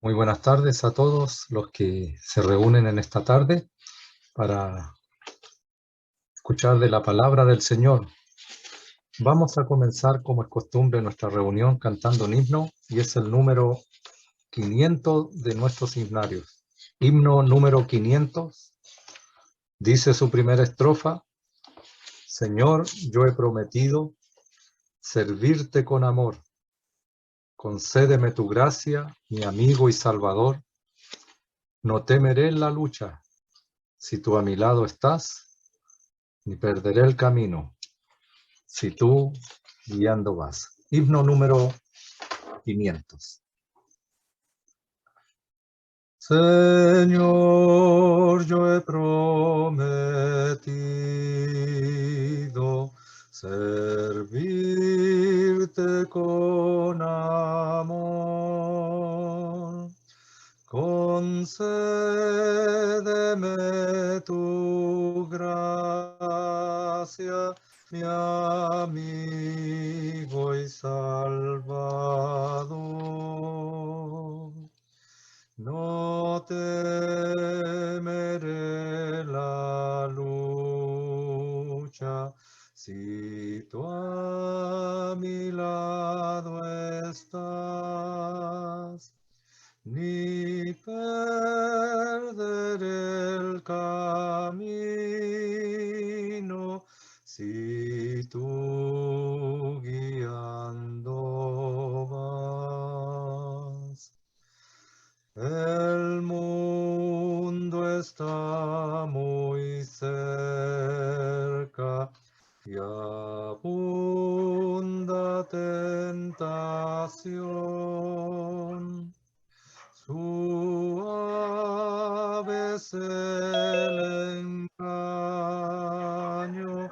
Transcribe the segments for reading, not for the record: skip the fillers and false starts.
Muy buenas tardes a todos los que se reúnen en esta tarde para escuchar de la palabra del Señor. Vamos a comenzar, como es costumbre, nuestra reunión cantando un himno, y es el número 500 de nuestros himnarios. Himno número 500, dice su primera estrofa: Señor, yo he prometido servirte con amor. Concédeme tu gracia, mi amigo y salvador. No temeré en la lucha, si tú a mi lado estás, ni perderé el camino, si tú guiando vas. Himno número 500. Señor, yo he prometido servirte con amor. Concédeme tu gracia, mi amigo y salvador. No temeré la lucha, si tú a mi lado estás, ni perderé el camino, si tú guiando vas. El mundo está muy cerca y abunda tentación. Suave es el engaño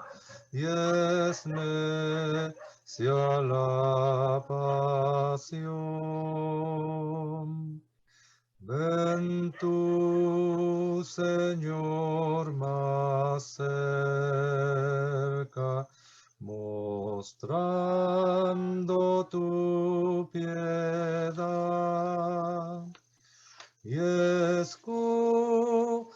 y es necia la pasión. Ven tú, Señor, más cerca, mostrando tu piedad, y escuda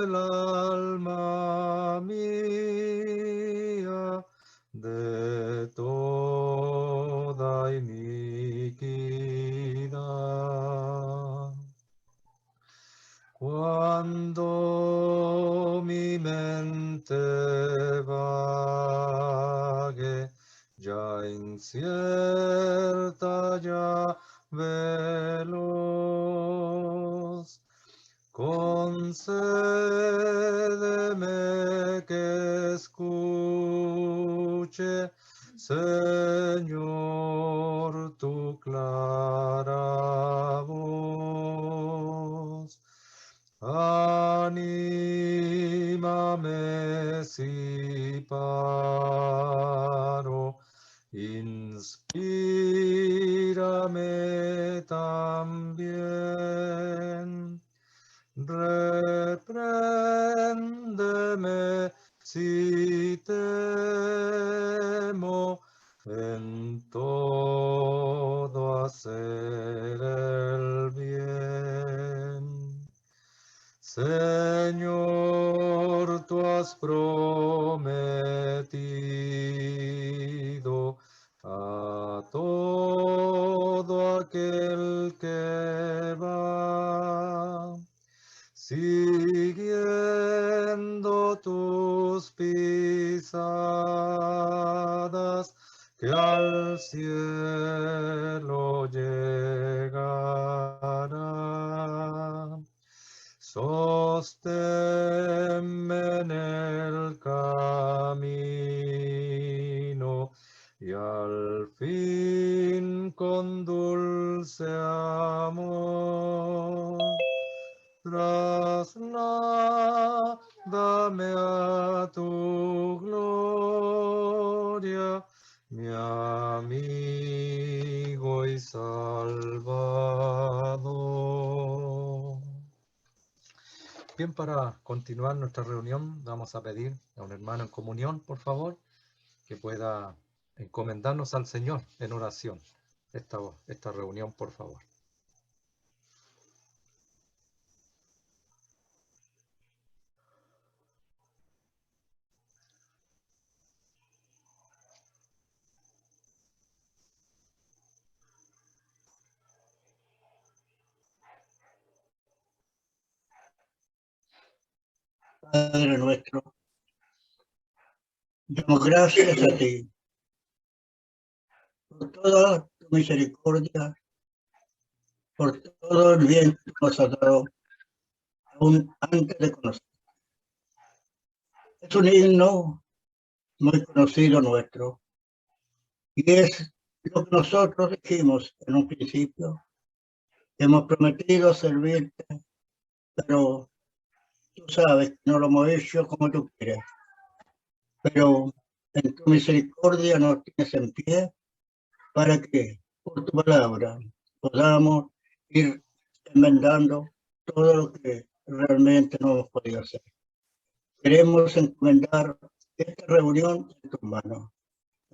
el alma mía de toda iniquidad. Cuando mi mente vague, ya incierta, ya veloz, concédeme que escuche, Señor, tu clara voz. Anímame si paro, inspírame también. Repréndeme si temo, en todo hacer el bien. Señor, tú has prometido a todo aquel que va siguiendo tus pisadas, que al cielo llegará. Sosténme en el camino, y al fin con dulce amor trasnádame a tu gloria, mi amigo y salvador. Bien, para continuar nuestra reunión, vamos a pedir a un hermano en comunión, por favor, que pueda encomendarnos al Señor en oración esta reunión, por favor. Padre nuestro, damos gracias a ti por toda tu misericordia, por todo el bien que nos has dado, aún antes de conocer. Es un himno muy conocido nuestro, y es lo que nosotros dijimos en un principio. Hemos prometido servirte, pero tú sabes que no lo hemos hecho como tú quieres. Pero en tu misericordia nos tienes en pie para que por tu palabra podamos ir enmendando todo lo que realmente no hemos podido hacer. Queremos encomendar esta reunión en tus manos,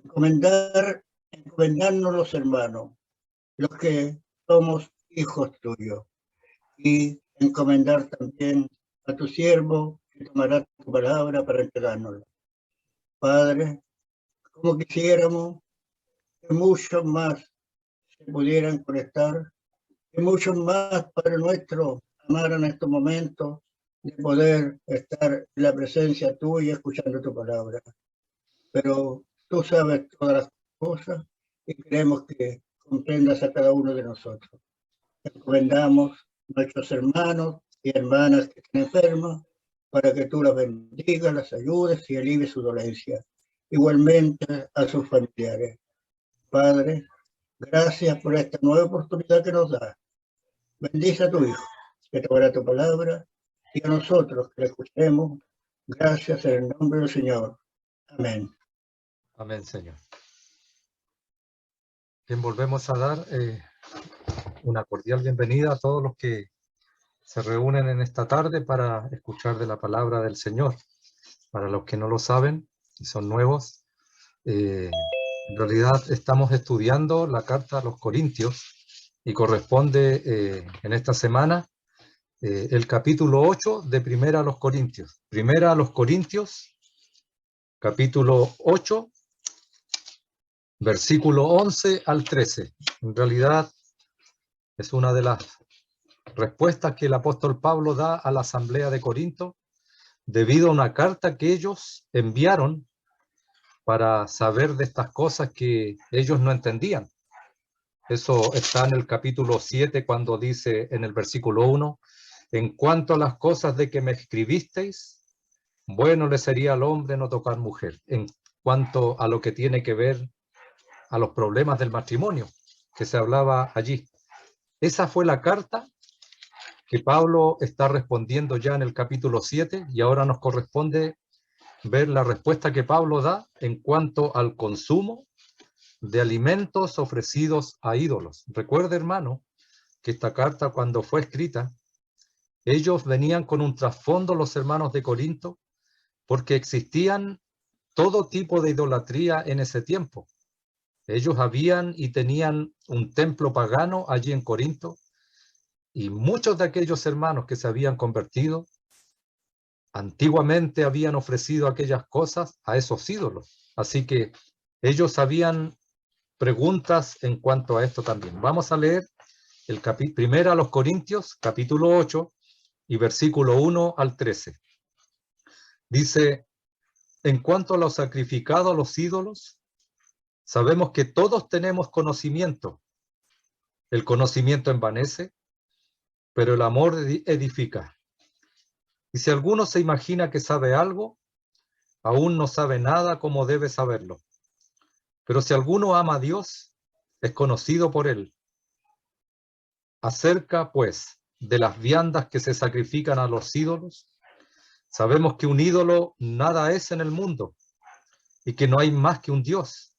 encomendarnos los hermanos, los que somos hijos tuyos, y encomendar también a tu siervo que tomará tu palabra para entregárnosla. Padre, como quisiéramos que muchos más se pudieran conectar, que muchos más, Padre nuestro, amaran estos momentos de poder estar en la presencia tuya escuchando tu palabra. Pero tú sabes todas las cosas y queremos que comprendas a cada uno de nosotros. Encomendamos a nuestros hermanos y hermanas que están enfermos para que tú las bendigas, las ayudes y alivies su dolencia. Igualmente a sus familiares. Padre, gracias por esta nueva oportunidad que nos da. Bendice a tu Hijo, que tomará tu palabra, y a nosotros que la escuchemos. Gracias en el nombre del Señor. Amén. Amén, Señor. Bien, volvemos a dar una cordial bienvenida a todos los que se reúnen en esta tarde para escuchar de la palabra del Señor. Para los que no lo saben y son nuevos, en realidad estamos estudiando la carta a los Corintios y corresponde en esta semana el capítulo 8 de Primera a los Corintios. Primera a los Corintios, capítulo 8, versículo 11 al 13. En realidad es una de las respuestas que el apóstol Pablo da a la asamblea de Corinto debido a una carta que ellos enviaron para saber de estas cosas que ellos no entendían. Eso está en el capítulo 7 cuando dice en el versículo 1, en cuanto a las cosas de que me escribisteis, bueno le sería al hombre no tocar mujer. En cuanto a lo que tiene que ver a los problemas del matrimonio que se hablaba allí. Esa fue la carta que Pablo está respondiendo ya en el capítulo 7 y ahora nos corresponde ver la respuesta que Pablo da en cuanto al consumo de alimentos ofrecidos a ídolos. Recuerde, hermano, que esta carta cuando fue escrita, ellos venían con un trasfondo, los hermanos de Corinto, porque existían todo tipo de idolatría en ese tiempo. Ellos habían y tenían un templo pagano allí en Corinto, y muchos de aquellos hermanos que se habían convertido antiguamente habían ofrecido aquellas cosas a esos ídolos. Así que ellos habían preguntas en cuanto a esto también. Vamos a leer el primero a los Corintios, capítulo 8 y versículo 1 al 13. Dice, en cuanto a lo sacrificado a los ídolos, sabemos que todos tenemos conocimiento. El conocimiento envanece, pero el amor edifica. Y si alguno se imagina que sabe algo, aún no sabe nada como debe saberlo. Pero si alguno ama a Dios, es conocido por él. Acerca, pues, de las viandas que se sacrifican a los ídolos, sabemos que un ídolo nada es en el mundo y que no hay más que un Dios.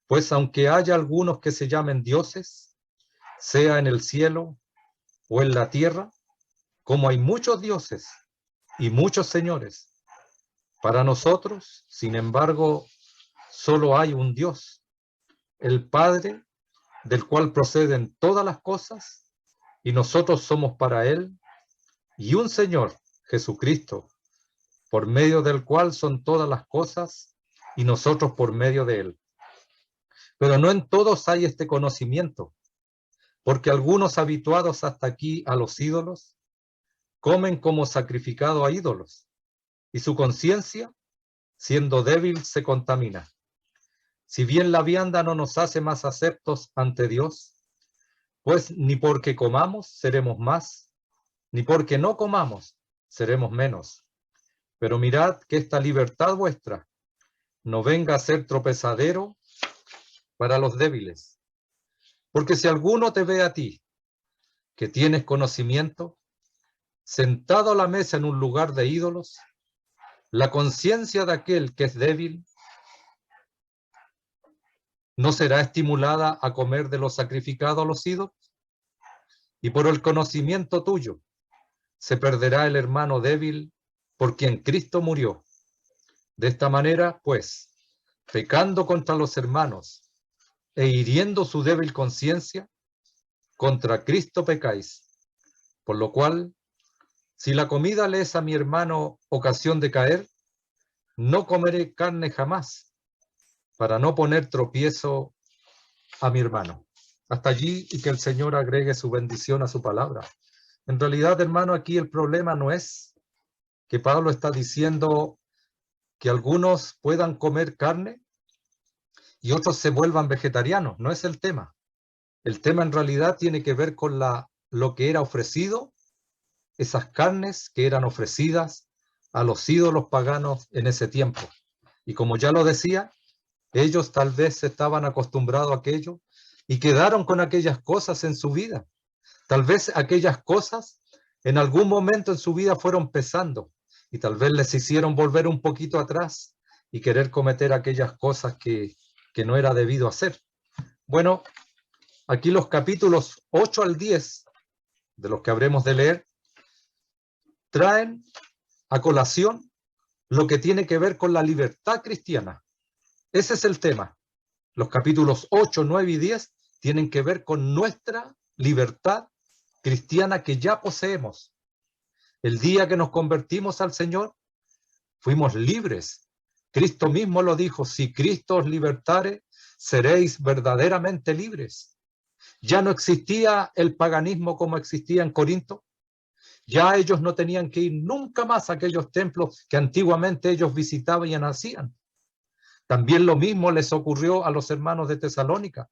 Pues aunque haya algunos que se llamen dioses, sea en el cielo o en la tierra, como hay muchos dioses y muchos señores, para nosotros, sin embargo, solo hay un Dios, el Padre, del cual proceden todas las cosas, y nosotros somos para Él, y un Señor, Jesucristo, por medio del cual son todas las cosas, y nosotros por medio de Él. Pero no en todos hay este conocimiento, porque algunos habituados hasta aquí a los ídolos, comen como sacrificado a ídolos, y su conciencia, siendo débil, se contamina. Si bien la vianda no nos hace más aceptos ante Dios, pues ni porque comamos seremos más, ni porque no comamos seremos menos. Pero mirad que esta libertad vuestra no venga a ser tropezadero para los débiles. Porque si alguno te ve a ti, que tienes conocimiento, sentado a la mesa en un lugar de ídolos, la conciencia de aquel que es débil ¿no será estimulada a comer de lo sacrificado a los ídolos? Y por el conocimiento tuyo se perderá el hermano débil por quien Cristo murió. De esta manera, pues, pecando contra los hermanos e hiriendo su débil conciencia, contra Cristo pecáis. Por lo cual, si la comida le es a mi hermano ocasión de caer, no comeré carne jamás, para no poner tropiezo a mi hermano. Hasta allí, y que el Señor agregue su bendición a su palabra. En realidad, hermano, aquí el problema no es que Pablo está diciendo que algunos puedan comer carne y otros se vuelvan vegetarianos. No es el tema. El tema en realidad tiene que ver con lo que era ofrecido, esas carnes que eran ofrecidas a los ídolos paganos en ese tiempo. Y como ya lo decía, ellos tal vez estaban acostumbrados a aquello y quedaron con aquellas cosas en su vida. Tal vez aquellas cosas en algún momento en su vida fueron pesando y tal vez les hicieron volver un poquito atrás y querer cometer aquellas cosas que no era debido hacer. Bueno, aquí los capítulos 8 al 10, de los que habremos de leer, traen a colación lo que tiene que ver con la libertad cristiana. Ese es el tema. Los capítulos 8, 9 y 10 tienen que ver con nuestra libertad cristiana que ya poseemos. El día que nos convertimos al Señor, fuimos libres. Cristo mismo lo dijo: si Cristo os libertare, seréis verdaderamente libres. Ya no existía el paganismo como existía en Corinto. Ya ellos no tenían que ir nunca más a aquellos templos que antiguamente ellos visitaban y hacían. También lo mismo les ocurrió a los hermanos de Tesalónica.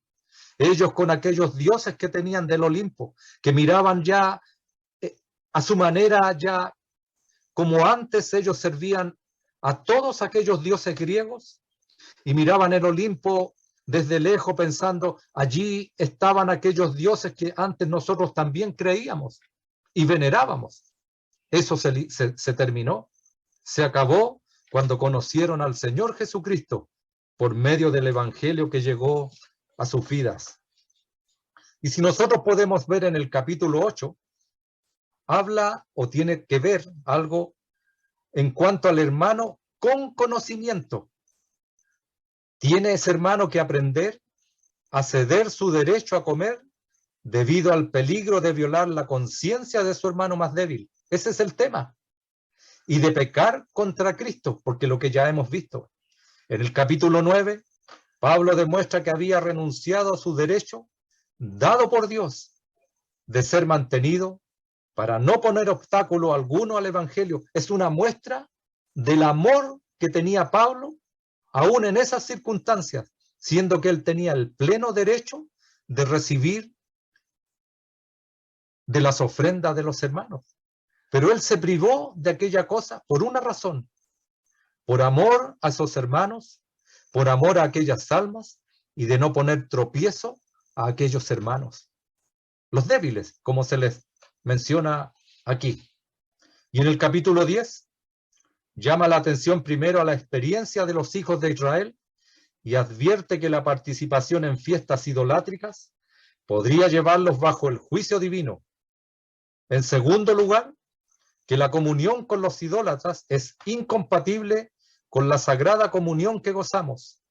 Ellos con aquellos dioses que tenían del Olimpo, que miraban ya a su manera, ya como antes ellos servían a todos aquellos dioses griegos y miraban el Olimpo desde lejos pensando, allí estaban aquellos dioses que antes nosotros también creíamos y venerábamos. Eso se terminó, se acabó cuando conocieron al Señor Jesucristo por medio del Evangelio que llegó a sus vidas. Y si nosotros podemos ver en el capítulo 8, habla o tiene que ver algo en cuanto al hermano con conocimiento. Tiene ese hermano que aprender a ceder su derecho a comer debido al peligro de violar la conciencia de su hermano más débil. Ese es el tema. Y de pecar contra Cristo, porque lo que ya hemos visto. En el capítulo 9, Pablo demuestra que había renunciado a su derecho dado por Dios de ser mantenido para no poner obstáculo alguno al Evangelio. Es una muestra del amor que tenía Pablo, aún en esas circunstancias, siendo que él tenía el pleno derecho de recibir de las ofrendas de los hermanos. Pero él se privó de aquella cosa por una razón: por amor a esos hermanos, por amor a aquellas almas y de no poner tropiezo a aquellos hermanos, los débiles, como se les menciona aquí. Y en el capítulo 10 llama la atención primero a la experiencia de los hijos de Israel y advierte que la participación en fiestas idolátricas podría llevarlos bajo el juicio divino. En segundo lugar, que la comunión con los idólatras es incompatible con la sagrada comunión que gozamos.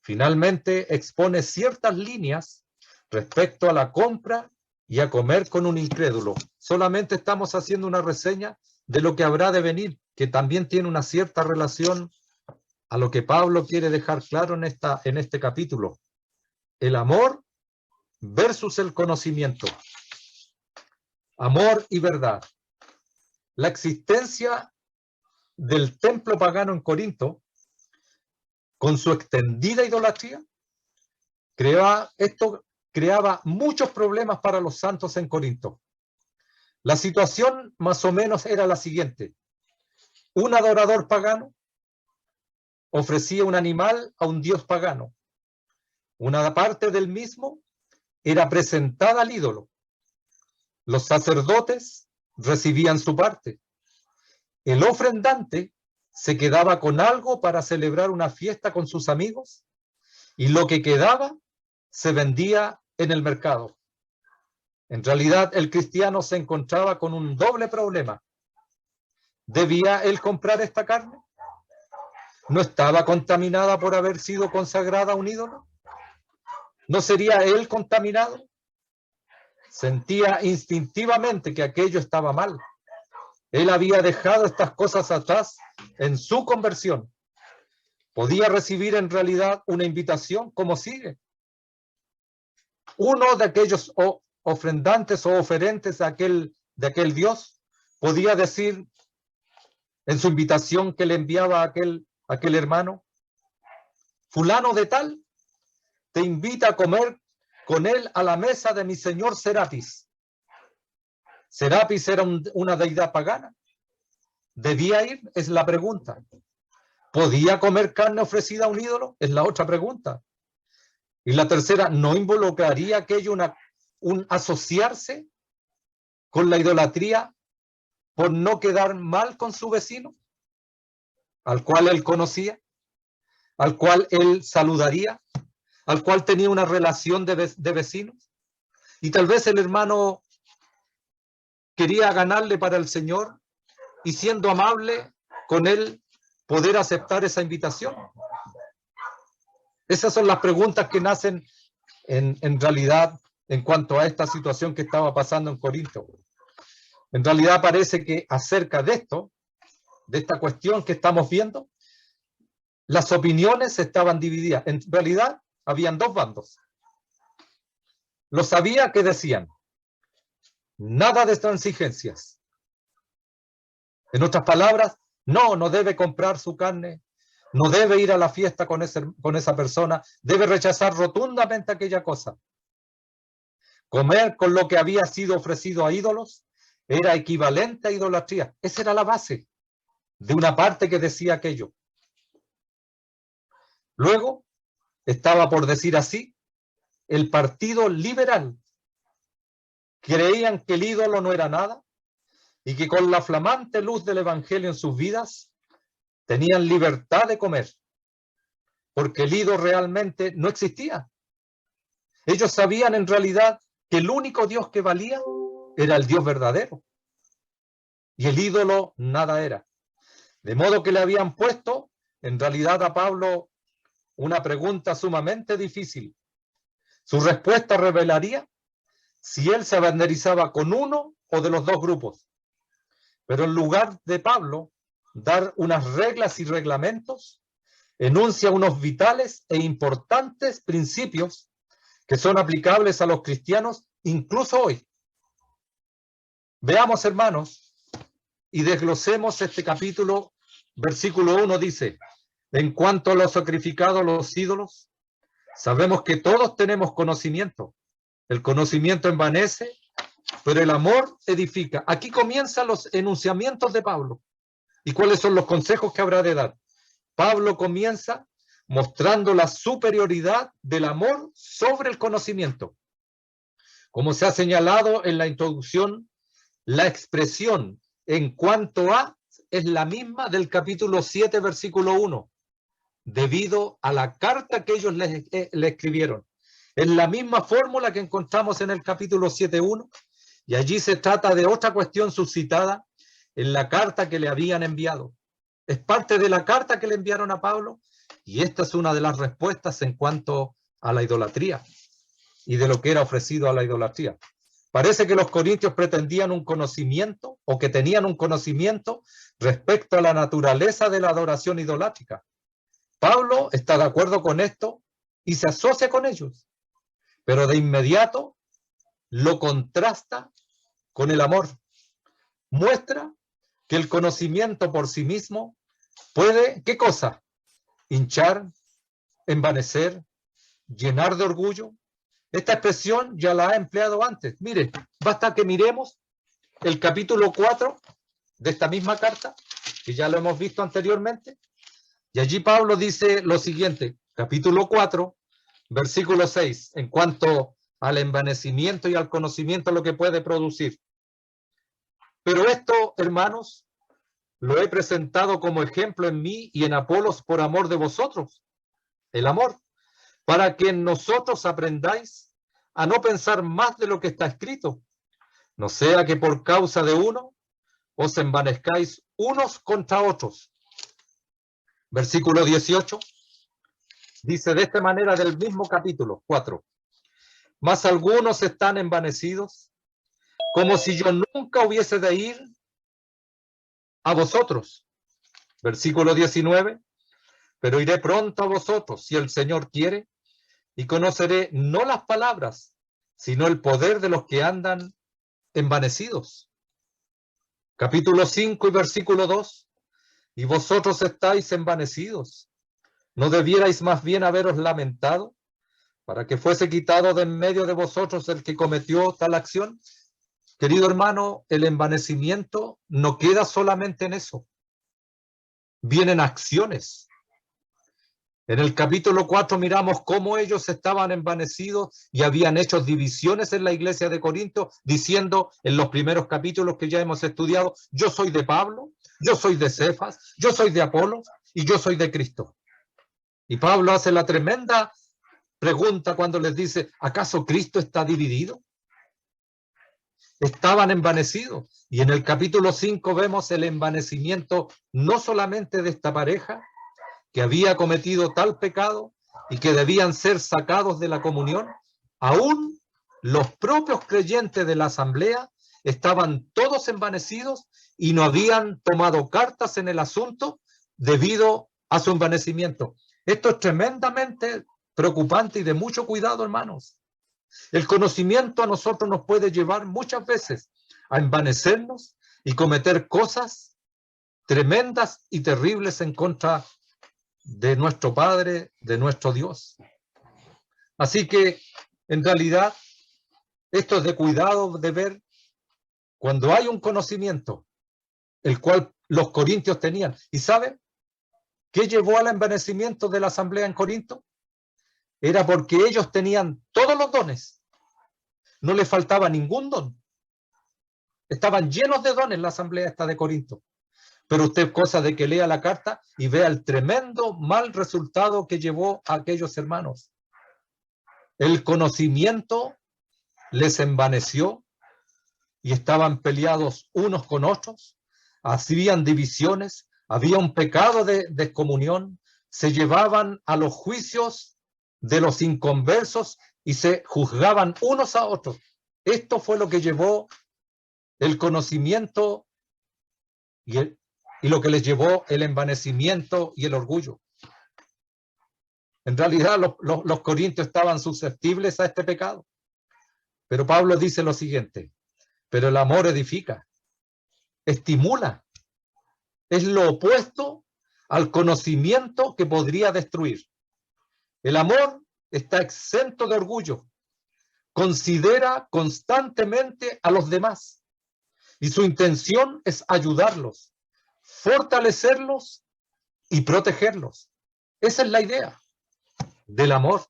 Finalmente, expone ciertas líneas respecto a la compra y a comer con un incrédulo. Solamente estamos haciendo una reseña de lo que habrá de venir, que también tiene una cierta relación a lo que Pablo quiere dejar claro en este capítulo. El amor versus el conocimiento. Amor y verdad. La existencia del templo pagano en Corinto, con su extendida idolatría, creaba muchos problemas para los santos en Corinto. La situación más o menos era la siguiente: un adorador pagano ofrecía un animal a un dios pagano. Una parte del mismo era presentada al ídolo. Los sacerdotes recibían su parte. El ofrendante se quedaba con algo para celebrar una fiesta con sus amigos, y lo que quedaba se vendía en el mercado. En realidad, el cristiano se encontraba con un doble problema. ¿Debía él comprar esta carne? ¿No estaba contaminada por haber sido consagrada a un ídolo? ¿No sería él contaminado? Sentía instintivamente que aquello estaba mal. Él había dejado estas cosas atrás en su conversión. Podía recibir en realidad una invitación como sigue. Uno de aquellos ofrendantes o oferentes de aquel Dios podía decir en su invitación que le enviaba a aquel hermano: fulano de tal te invita a comer con él a la mesa de mi señor Serapis. Serapis era una deidad pagana. ¿Debía ir? Es la pregunta. ¿Podía comer carne ofrecida a un ídolo? Es la otra pregunta. Y la tercera, ¿no involucraría aquello un asociarse con la idolatría por no quedar mal con su vecino, al cual él conocía, al cual él saludaría, al cual tenía una relación de vecinos? Y tal vez el hermano quería ganarle para el Señor, y siendo amable con él, poder aceptar esa invitación. Esas son las preguntas que nacen en realidad en cuanto a esta situación que estaba pasando en Corinto. En realidad parece que acerca de esto, de esta cuestión que estamos viendo, las opiniones estaban divididas. En realidad habían dos bandos. Los había que decían: nada de transigencias. En otras palabras, no debe comprar su carne, no debe ir a la fiesta con esa persona, debe rechazar rotundamente aquella cosa. Comer con lo que había sido ofrecido a ídolos era equivalente a idolatría. Esa era la base de una parte que decía aquello. Luego estaba, por decir así, el partido liberal. Creían que el ídolo no era nada y que con la flamante luz del evangelio en sus vidas tenían libertad de comer, porque el ídolo realmente no existía. Ellos sabían en realidad que el único Dios que valía era el Dios verdadero, y el ídolo nada era. De modo que le habían puesto en realidad a Pablo una pregunta sumamente difícil. Su respuesta revelaría si él se banderizaba con uno o de los dos grupos. Pero en lugar de Pablo dar unas reglas y reglamentos, enuncia unos vitales e importantes principios que son aplicables a los cristianos incluso hoy. Veamos, hermanos, y desglosemos este capítulo. Versículo 1 dice: en cuanto a lo sacrificado a los ídolos, sabemos que todos tenemos conocimiento. El conocimiento envanece, pero el amor edifica. Aquí comienzan los enunciamientos de Pablo. ¿Y cuáles son los consejos que habrá de dar? Pablo comienza mostrando la superioridad del amor sobre el conocimiento. Como se ha señalado en la introducción, la expresión en cuanto a es la misma del capítulo 7, versículo 1, debido a la carta que ellos le escribieron. Es la misma fórmula que encontramos en el capítulo 7.1, y allí se trata de otra cuestión suscitada en la carta que le habían enviado. Es parte de la carta que le enviaron a Pablo, y esta es una de las respuestas en cuanto a la idolatría y de lo que era ofrecido a la idolatría. Parece que los corintios pretendían un conocimiento, o que tenían un conocimiento respecto a la naturaleza de la adoración idolátrica. Pablo está de acuerdo con esto y se asocia con ellos, pero de inmediato lo contrasta con el amor. Muestra que el conocimiento por sí mismo puede, ¿qué cosa? Hinchar, envanecer, llenar de orgullo. Esta expresión ya la ha empleado antes. Mire, basta que miremos el capítulo 4 de esta misma carta, que ya lo hemos visto anteriormente, y allí Pablo dice lo siguiente, capítulo 4, versículo 6, en cuanto al envanecimiento y al conocimiento lo que puede producir. Pero esto, hermanos, lo he presentado como ejemplo en mí y en Apolos por amor de vosotros, el amor, para que en nosotros aprendáis a no pensar más de lo que está escrito, no sea que por causa de uno os envanezcáis unos contra otros. Versículo 18 dice de esta manera del mismo capítulo 4, mas algunos están envanecidos, como si yo nunca hubiese de ir a vosotros. Versículo 19, pero iré pronto a vosotros, si el Señor quiere, y conoceré no las palabras, sino el poder de los que andan envanecidos. Capítulo 5 y versículo 2, y vosotros estáis envanecidos. ¿No debierais más bien haberos lamentado para que fuese quitado de en medio de vosotros el que cometió tal acción? Querido hermano, el envanecimiento no queda solamente en eso. Vienen acciones. En el capítulo 4 miramos cómo ellos estaban envanecidos y habían hecho divisiones en la iglesia de Corinto, diciendo en los primeros capítulos que ya hemos estudiado, yo soy de Pablo, yo soy de Cefas, yo soy de Apolo y yo soy de Cristo. Y Pablo hace la tremenda pregunta cuando les dice, ¿acaso Cristo está dividido? Estaban envanecidos. Y en el capítulo 5 vemos el envanecimiento no solamente de esta pareja, que había cometido tal pecado y que debían ser sacados de la comunión, aún los propios creyentes de la asamblea estaban todos envanecidos y no habían tomado cartas en el asunto debido a su envanecimiento. Esto es tremendamente preocupante y de mucho cuidado, hermanos. El conocimiento a nosotros nos puede llevar muchas veces a envanecernos y cometer cosas tremendas y terribles en contra de nuestro Padre, de nuestro Dios. Así que, en realidad, esto es de cuidado de ver cuando hay un conocimiento, el cual los corintios tenían. ¿Y saben qué llevó al envanecimiento de la asamblea en Corinto? Era porque ellos tenían todos los dones. No les faltaba ningún don. Estaban llenos de dones la asamblea esta de Corinto. Pero usted cosa de que lea la carta y vea el tremendo mal resultado que llevó a aquellos hermanos. El conocimiento les envaneció y estaban peleados unos con otros, hacían divisiones, había un pecado de descomunión, se llevaban a los juicios de los inconversos y se juzgaban unos a otros. Esto fue lo que llevó el conocimiento y lo que les llevó el envanecimiento y el orgullo. En realidad los corintios estaban susceptibles a este pecado. Pero Pablo dice lo siguiente, pero el amor edifica, estimula, es lo opuesto al conocimiento que podría destruir. El amor está exento de orgullo, considera constantemente a los demás y su intención es ayudarlos, fortalecerlos y protegerlos. Esa es la idea del amor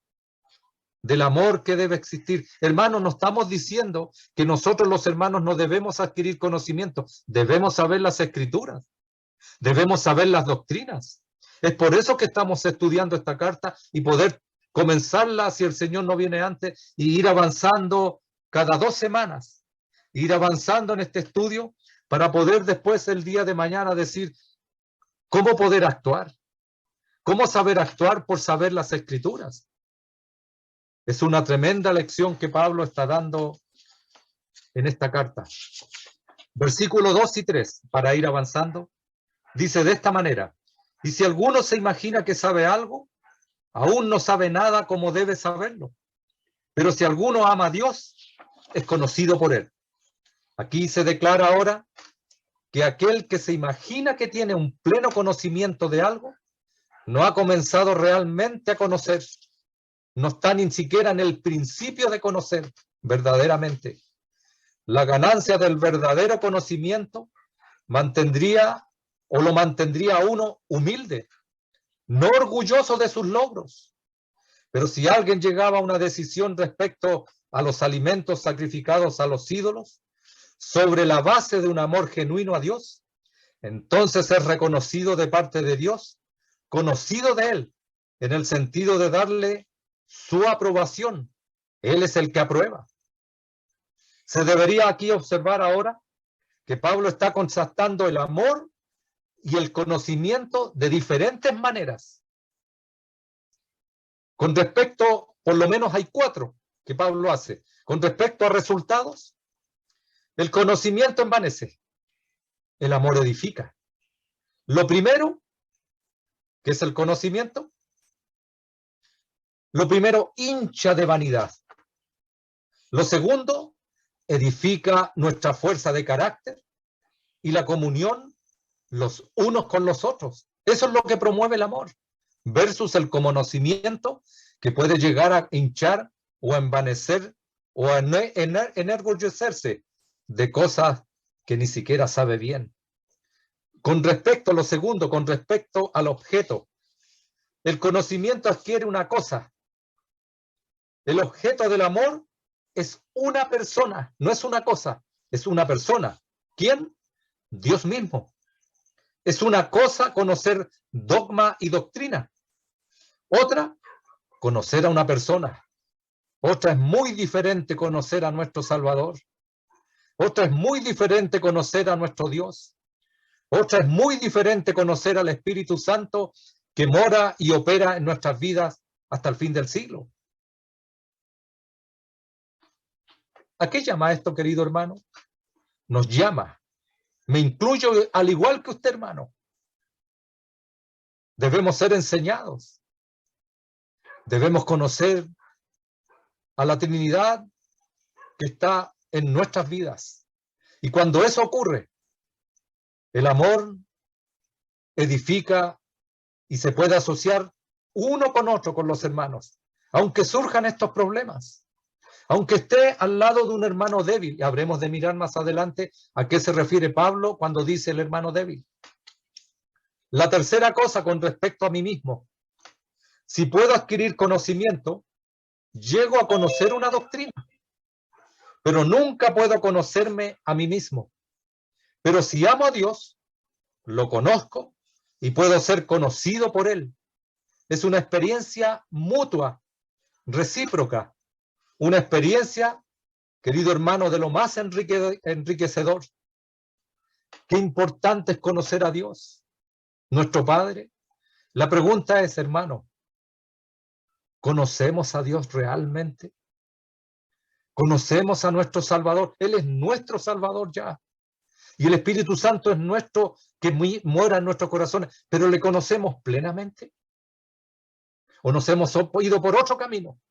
que debe existir. Hermanos, no estamos diciendo que nosotros los hermanos no debemos adquirir conocimiento, debemos saber las escrituras, debemos saber las doctrinas. Es por eso que estamos estudiando esta carta y poder comenzarla si el Señor no viene antes y ir avanzando cada 2 semanas, ir avanzando en este estudio para poder después el día de mañana decir cómo poder actuar, cómo saber actuar por saber las escrituras. Es una tremenda lección que Pablo está dando en esta carta. Versículos 2 y 3, para ir avanzando, dice de esta manera, y si alguno se imagina que sabe algo, aún no sabe nada como debe saberlo. Pero si alguno ama a Dios, es conocido por él. Aquí se declara ahora que aquel que se imagina que tiene un pleno conocimiento de algo, no ha comenzado realmente a conocer, no está ni siquiera en el principio de conocer verdaderamente. La ganancia del verdadero conocimiento mantendría o lo mantendría a uno humilde, no orgulloso de sus logros. Pero si alguien llegaba a una decisión respecto a los alimentos sacrificados a los ídolos, sobre la base de un amor genuino a Dios, entonces es reconocido de parte de Dios, conocido de Él, en el sentido de darle su aprobación. Él es el que aprueba. Se debería aquí observar ahora que Pablo está contrastando el amor y el conocimiento de diferentes maneras. Con respecto, por lo menos hay 4 que Pablo hace. Con respecto a resultados, el conocimiento envanece, el amor edifica. Lo primero, que es el conocimiento, lo primero hincha de vanidad. Lo segundo, edifica nuestra fuerza de carácter y la comunión los unos con los otros. Eso es lo que promueve el amor, versus el conocimiento que puede llegar a hinchar o a envanecer o a enorgullecerse de cosas que ni siquiera sabe bien. Con respecto a lo segundo, con respecto al objeto, el conocimiento adquiere una cosa. El objeto del amor es una persona, no es una cosa, es una persona. ¿Quién? Dios mismo. Es una cosa conocer dogma y doctrina. Otra, conocer a una persona. Otra es muy diferente conocer a nuestro Salvador. Otra es muy diferente conocer a nuestro Dios. Otra es muy diferente conocer al Espíritu Santo que mora y opera en nuestras vidas hasta el fin del siglo. ¿A qué llama esto, querido hermano? Nos llama. Me incluyo al igual que usted, hermano. Debemos ser enseñados. Debemos conocer a la Trinidad que está en nuestras vidas. Y cuando eso ocurre, el amor edifica y se puede asociar uno con otro, con los hermanos, aunque surjan estos problemas. Aunque esté al lado de un hermano débil, y habremos de mirar más adelante a qué se refiere Pablo cuando dice el hermano débil. La tercera cosa con respecto a mí mismo. Si puedo adquirir conocimiento, llego a conocer una doctrina, pero nunca puedo conocerme a mí mismo. Pero si amo a Dios, lo conozco y puedo ser conocido por Él. Es una experiencia mutua, recíproca, una experiencia, querido hermano, de lo más enriquecedor. Qué importante es conocer a Dios, nuestro Padre. La pregunta es, hermano, ¿conocemos a Dios realmente? ¿Conocemos a nuestro Salvador? Él es nuestro Salvador ya. Y el Espíritu Santo es nuestro, que mora en nuestros corazones, pero ¿le conocemos plenamente? ¿O nos hemos ido por otro camino?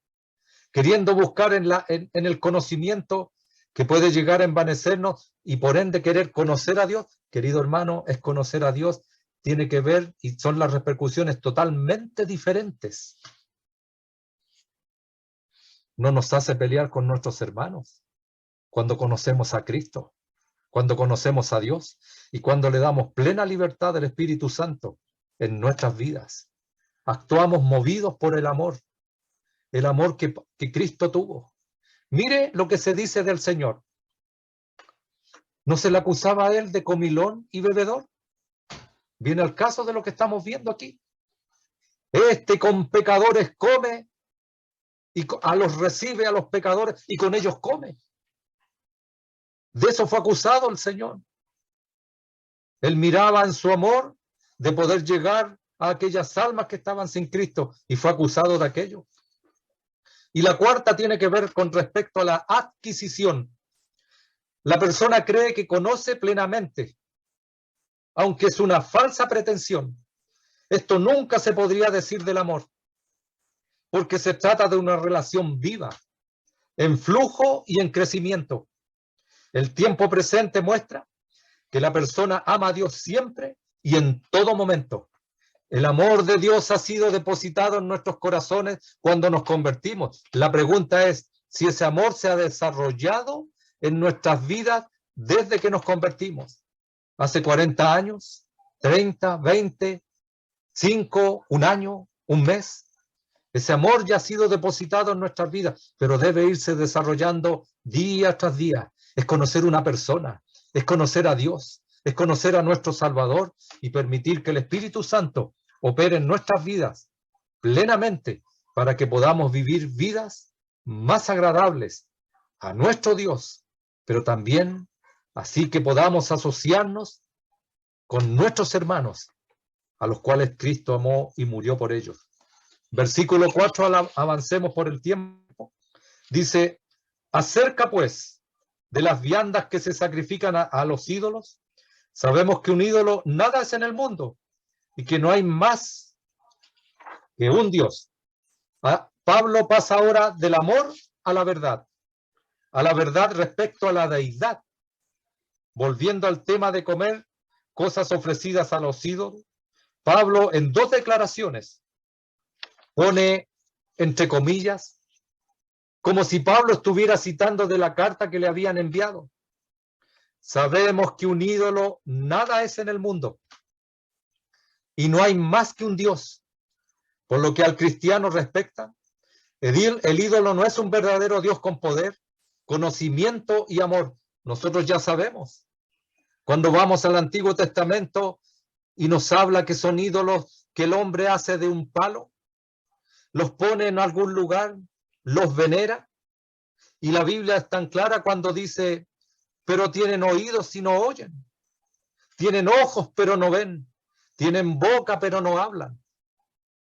Queriendo buscar en el conocimiento que puede llegar a envanecernos y por ende querer conocer a Dios. Querido hermano, es conocer a Dios, tiene que ver y son las repercusiones totalmente diferentes. No nos hace pelear con nuestros hermanos cuando conocemos a Cristo, cuando conocemos a Dios y cuando le damos plena libertad al Espíritu Santo en nuestras vidas. Actuamos movidos por el amor que Cristo tuvo. Mire lo que se dice del Señor. ¿No se le acusaba a él de comilón y bebedor? Viene al caso de lo que estamos viendo aquí. Este con pecadores come y a los recibe a los pecadores y con ellos come. De eso fue acusado el Señor. Él miraba en su amor de poder llegar a aquellas almas que estaban sin Cristo y fue acusado de aquello. Y la cuarta tiene que ver con respecto a la adquisición. La persona cree que conoce plenamente, aunque es una falsa pretensión. Esto nunca se podría decir del amor, porque se trata de una relación viva, en flujo y en crecimiento. El tiempo presente muestra que la persona ama a Dios siempre y en todo momento. El amor de Dios ha sido depositado en nuestros corazones cuando nos convertimos. La pregunta es si ese amor se ha desarrollado en nuestras vidas desde que nos convertimos. Hace 40 años, 30, 20, 5, un año, un mes. Ese amor ya ha sido depositado en nuestras vidas, pero debe irse desarrollando día tras día. Es conocer una persona, es conocer a Dios, es conocer a nuestro Salvador y permitir que el Espíritu Santo opere en nuestras vidas plenamente para que podamos vivir vidas más agradables a nuestro Dios, pero también así que podamos asociarnos con nuestros hermanos, a los cuales Cristo amó y murió por ellos. Versículo 4, avancemos por el tiempo. Dice, acerca pues de las viandas que se sacrifican a los ídolos, sabemos que un ídolo nada es en el mundo y que no hay más que un Dios. Pablo pasa ahora del amor a la verdad respecto a la deidad, volviendo al tema de comer cosas ofrecidas a los ídolos. Pablo en dos declaraciones pone entre comillas, como si Pablo estuviera citando de la carta que le habían enviado. Sabemos que un ídolo nada es en el mundo y no hay más que un Dios. Por lo que al cristiano respecta, el ídolo no es un verdadero Dios con poder, conocimiento y amor. Nosotros ya sabemos. Cuando vamos al Antiguo Testamento y nos habla que son ídolos que el hombre hace de un palo, los pone en algún lugar, los venera, y la Biblia es tan clara cuando dice, pero tienen oídos y no oyen, tienen ojos pero no ven, tienen boca pero no hablan.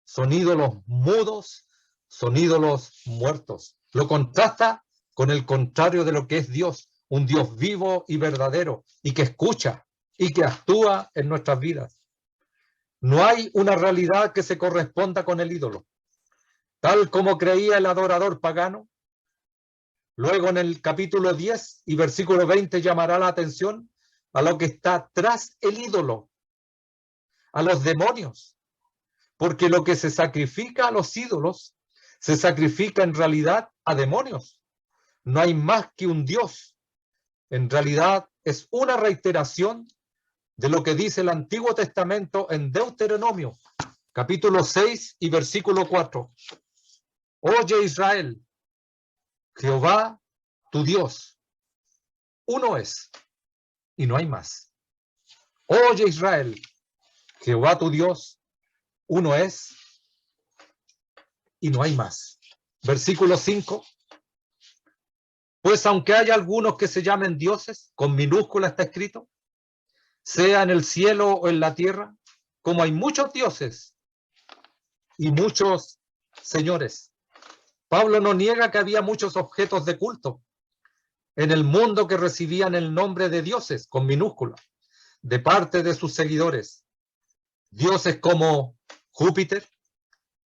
Son ídolos mudos, son ídolos muertos. Lo contrasta con el contrario de lo que es Dios, un Dios vivo y verdadero, y que escucha y que actúa en nuestras vidas. No hay una realidad que se corresponda con el ídolo. Tal como creía el adorador pagano, luego en el capítulo 10 y versículo 20 llamará la atención a lo que está tras el ídolo, a los demonios, porque lo que se sacrifica a los ídolos se sacrifica en realidad a demonios. No hay más que un Dios. En realidad es una reiteración de lo que dice el Antiguo Testamento en Deuteronomio, capítulo 6 y versículo 4. Oye Israel, Jehová tu Dios, uno es y no hay más. Oye Israel, Jehová tu Dios, uno es y no hay más. Versículo 5. Pues aunque haya algunos que se llamen dioses, con minúscula está escrito, sea en el cielo o en la tierra, como hay muchos dioses y muchos señores. Pablo no niega que había muchos objetos de culto en el mundo que recibían el nombre de dioses, con minúscula, de parte de sus seguidores. Dioses como Júpiter,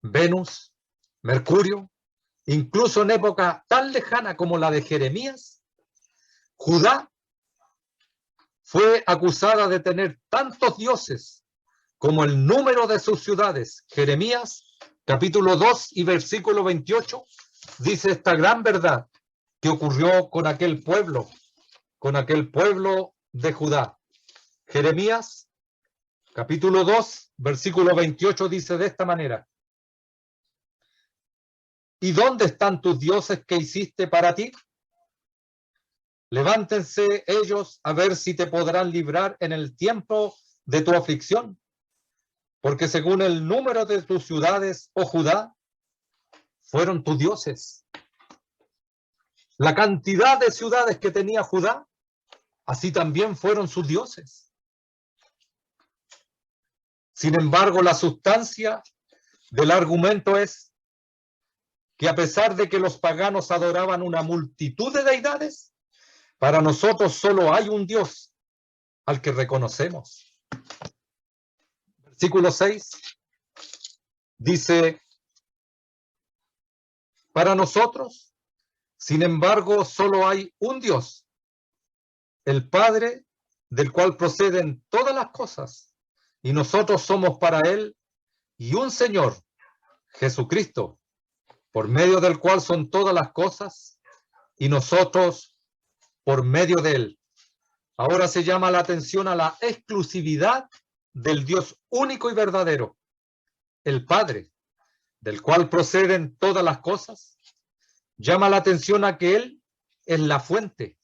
Venus, Mercurio, incluso en época tan lejana como la de Jeremías, Judá fue acusada de tener tantos dioses como el número de sus ciudades. Jeremías, capítulo 2 y versículo 28, dice esta gran verdad que ocurrió con aquel pueblo de Judá. Jeremías, capítulo 2, versículo 28, dice de esta manera: ¿y dónde están tus dioses que hiciste para ti? Levántense ellos a ver si te podrán librar en el tiempo de tu aflicción, porque según el número de tus ciudades, oh Judá, fueron tus dioses. La cantidad de ciudades que tenía Judá, así también fueron sus dioses. Sin embargo, la sustancia del argumento es que a pesar de que los paganos adoraban una multitud de deidades, para nosotros solo hay un Dios al que reconocemos. Versículo 6 dice, para nosotros, sin embargo, solo hay un Dios, el Padre del cual proceden todas las cosas, y nosotros somos para él, y un Señor, Jesucristo, por medio del cual son todas las cosas, y nosotros por medio de él. Ahora se llama la atención a la exclusividad del Dios único y verdadero, el Padre, del cual proceden todas las cosas. Llama la atención a que él es la fuente,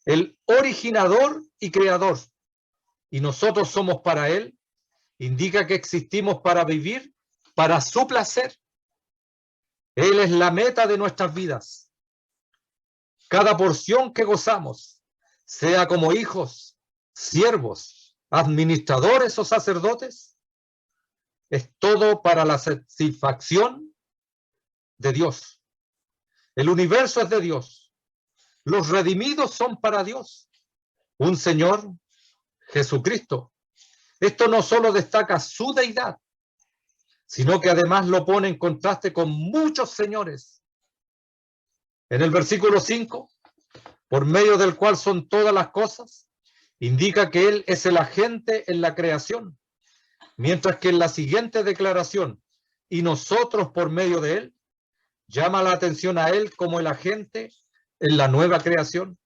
el originador y creador, y nosotros somos para él. Indica que existimos para vivir para su placer. Él es la meta de nuestras vidas. Cada porción que gozamos, sea como hijos, siervos, administradores o sacerdotes, es todo para la satisfacción de Dios. El universo es de Dios. Los redimidos son para Dios. Un Señor, Jesucristo. Esto no solo destaca su deidad, sino que además lo pone en contraste con muchos señores. En el versículo 5, por medio del cual son todas las cosas, indica que él es el agente en la creación, mientras que en la siguiente declaración, y nosotros por medio de él, llama la atención a él como el agente en la nueva creación.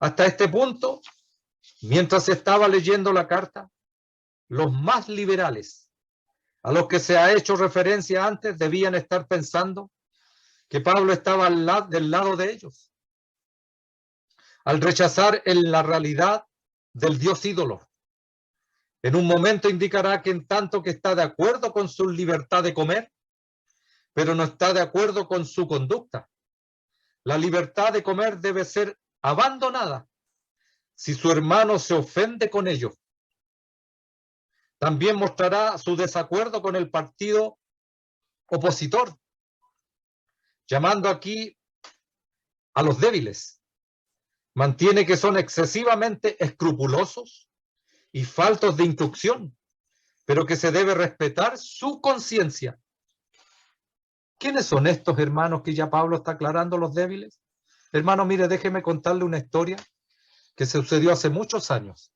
Hasta este punto, mientras estaba leyendo la carta, los más liberales, a los que se ha hecho referencia antes, debían estar pensando que Pablo estaba del lado de ellos, al rechazar en la realidad del Dios ídolo. En un momento indicará que en tanto que está de acuerdo con su libertad de comer, pero no está de acuerdo con su conducta. La libertad de comer debe ser abandonada si su hermano se ofende con ello. También mostrará su desacuerdo con el partido opositor, llamando aquí a los débiles. Mantiene que son excesivamente escrupulosos y faltos de instrucción, pero que se debe respetar su conciencia. ¿Quiénes son estos hermanos que ya Pablo está aclarando, los débiles? Hermano, mire, déjeme contarle una historia que sucedió hace muchos años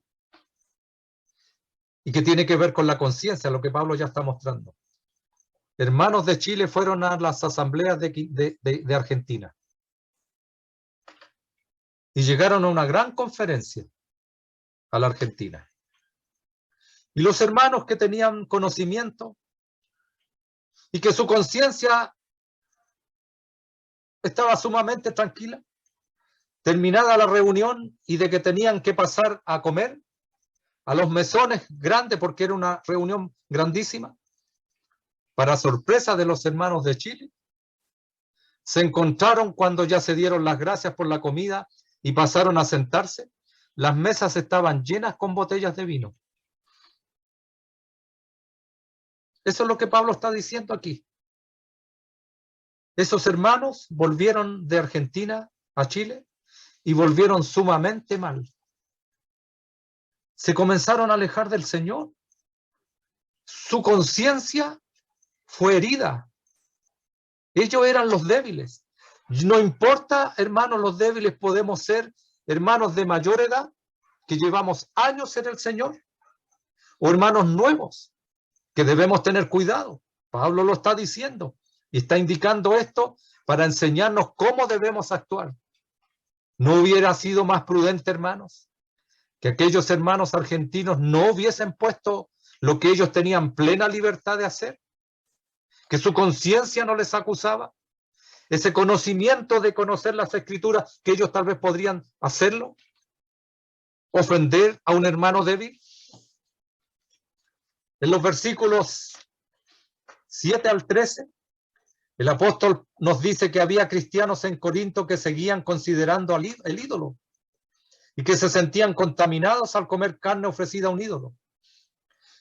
y que tiene que ver con la conciencia, lo que Pablo ya está mostrando. Hermanos de Chile fueron a las asambleas de Argentina y llegaron a una gran conferencia a la Argentina. Y los hermanos que tenían conocimiento y que su conciencia estaba sumamente tranquila, terminada la reunión y de que tenían que pasar a comer a los mesones grandes, porque era una reunión grandísima, para sorpresa de los hermanos de Chile, se encontraron cuando ya se dieron las gracias por la comida y pasaron a sentarse, las mesas estaban llenas con botellas de vino. Eso es lo que Pablo está diciendo aquí. Esos hermanos volvieron de Argentina a Chile y volvieron sumamente mal. Se comenzaron a alejar del Señor. Su conciencia fue herida. Ellos eran los débiles. No importa, hermanos, los débiles podemos ser hermanos de mayor edad, que llevamos años en el Señor, o hermanos nuevos, que debemos tener cuidado. Pablo lo está diciendo y está indicando esto para enseñarnos cómo debemos actuar. ¿No hubiera sido más prudente, hermanos, que aquellos hermanos argentinos no hubiesen puesto lo que ellos tenían plena libertad de hacer? Que su conciencia no les acusaba. Ese conocimiento de conocer las escrituras, que ellos tal vez podrían hacerlo. Ofender a un hermano débil. En los versículos 7 al 13, el apóstol nos dice que había cristianos en Corinto que seguían considerando el ídolo y que se sentían contaminados al comer carne ofrecida a un ídolo.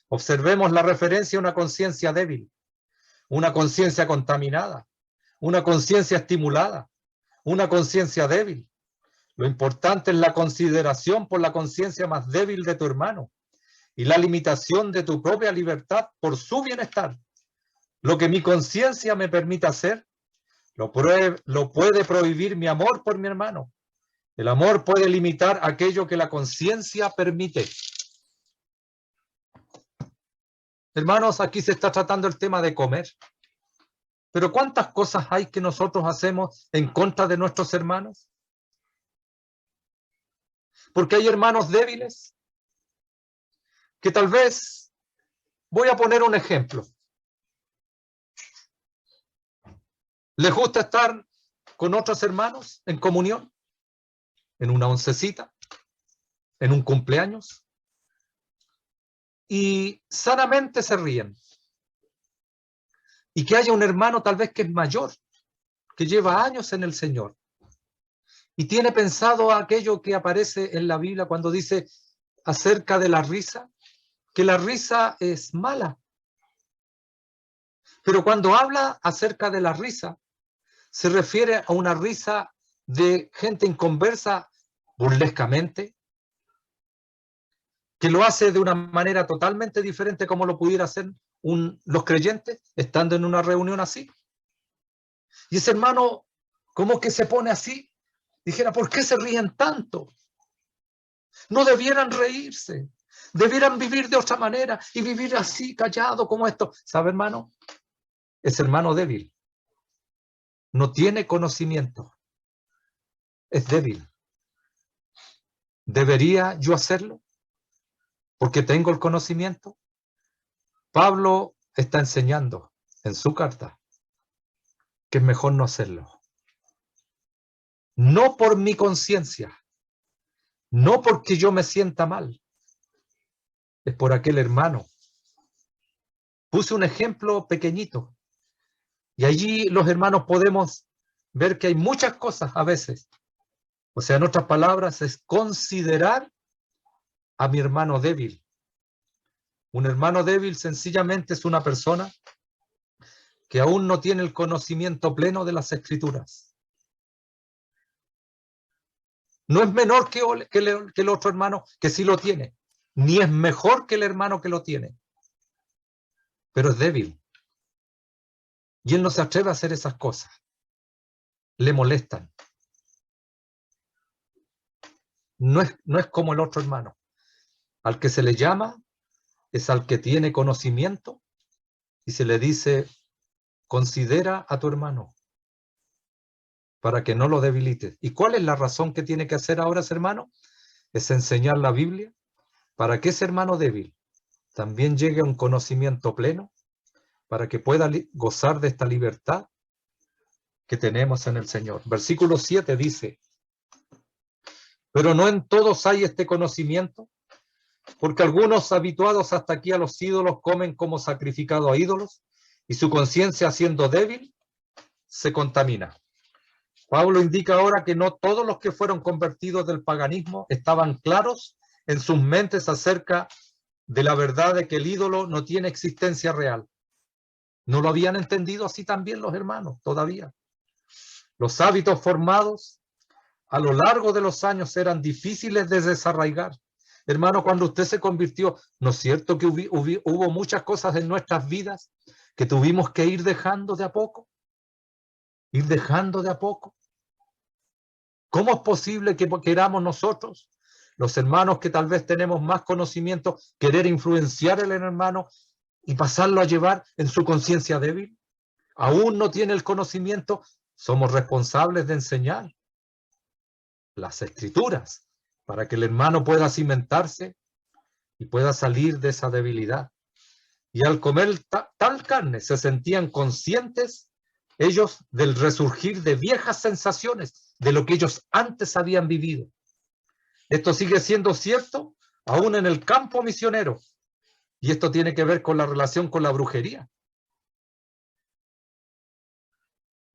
Observemos la referencia a una conciencia débil, una conciencia contaminada, una conciencia estimulada, una conciencia débil. Lo importante es la consideración por la conciencia más débil de tu hermano y la limitación de tu propia libertad por su bienestar. Lo que mi conciencia me permite hacer, lo puede prohibir mi amor por mi hermano. El amor puede limitar aquello que la conciencia permite. Hermanos, aquí se está tratando el tema de comer. Pero ¿cuántas cosas hay que nosotros hacemos en contra de nuestros hermanos? Porque hay hermanos débiles que tal vez, voy a poner un ejemplo. ¿Les gusta estar con otros hermanos en comunión? ¿En una oncecita? ¿En un cumpleaños? Y sanamente se ríen. Y que haya un hermano tal vez que es mayor, que lleva años en el Señor, y tiene pensado aquello que aparece en la Biblia cuando dice acerca de la risa, que la risa es mala. Pero cuando habla acerca de la risa, se refiere a una risa de gente inconversa burlescamente, que lo hace de una manera totalmente diferente como lo pudiera hacer los creyentes estando en una reunión así. Y ese hermano, como que se pone así, dijera, ¿por qué se ríen tanto? No debieran reírse, debieran vivir de otra manera y vivir así, callado como esto. ¿Sabe, hermano? Es hermano débil. No tiene conocimiento. Es débil. ¿Debería yo hacerlo? Porque tengo el conocimiento. Pablo está enseñando en su carta que es mejor no hacerlo. No por mi conciencia, no porque yo me sienta mal, es por aquel hermano. Puse un ejemplo pequeñito y allí los hermanos podemos ver que hay muchas cosas a veces. O sea, en otras palabras, es considerar a mi hermano débil. Un hermano débil sencillamente es una persona que aún no tiene el conocimiento pleno de las Escrituras. No es menor que el otro hermano que sí lo tiene, ni es mejor que el hermano que lo tiene, pero es débil. Y él no se atreve a hacer esas cosas. Le molestan. No es como el otro hermano. Al que se le llama es al que tiene conocimiento y se le dice, considera a tu hermano para que no lo debilites. ¿Y cuál es la razón que tiene que hacer ahora ese hermano? Es enseñar la Biblia para que ese hermano débil también llegue a un conocimiento pleno, para que pueda gozar de esta libertad que tenemos en el Señor. Versículo 7 dice, pero no en todos hay este conocimiento, porque algunos habituados hasta aquí a los ídolos comen como sacrificado a ídolos, y su conciencia, siendo débil, se contamina. Pablo indica ahora que no todos los que fueron convertidos del paganismo estaban claros en sus mentes acerca de la verdad de que el ídolo no tiene existencia real. No lo habían entendido así también los hermanos todavía. Los hábitos formados a lo largo de los años eran difíciles de desarraigar. Hermano, cuando usted se convirtió, ¿no es cierto que hubo muchas cosas en nuestras vidas que tuvimos que ir dejando de a poco? Ir dejando de a poco. ¿Cómo es posible que queramos nosotros, los hermanos que tal vez tenemos más conocimiento, querer influenciar al hermano y pasarlo a llevar en su conciencia débil? Aún no tiene el conocimiento, somos responsables de enseñar las Escrituras para que el hermano pueda cimentarse y pueda salir de esa debilidad. Y al comer tal carne se sentían conscientes ellos del resurgir de viejas sensaciones, de lo que ellos antes habían vivido. Esto sigue siendo cierto aún en el campo misionero. Y esto tiene que ver con la relación con la brujería.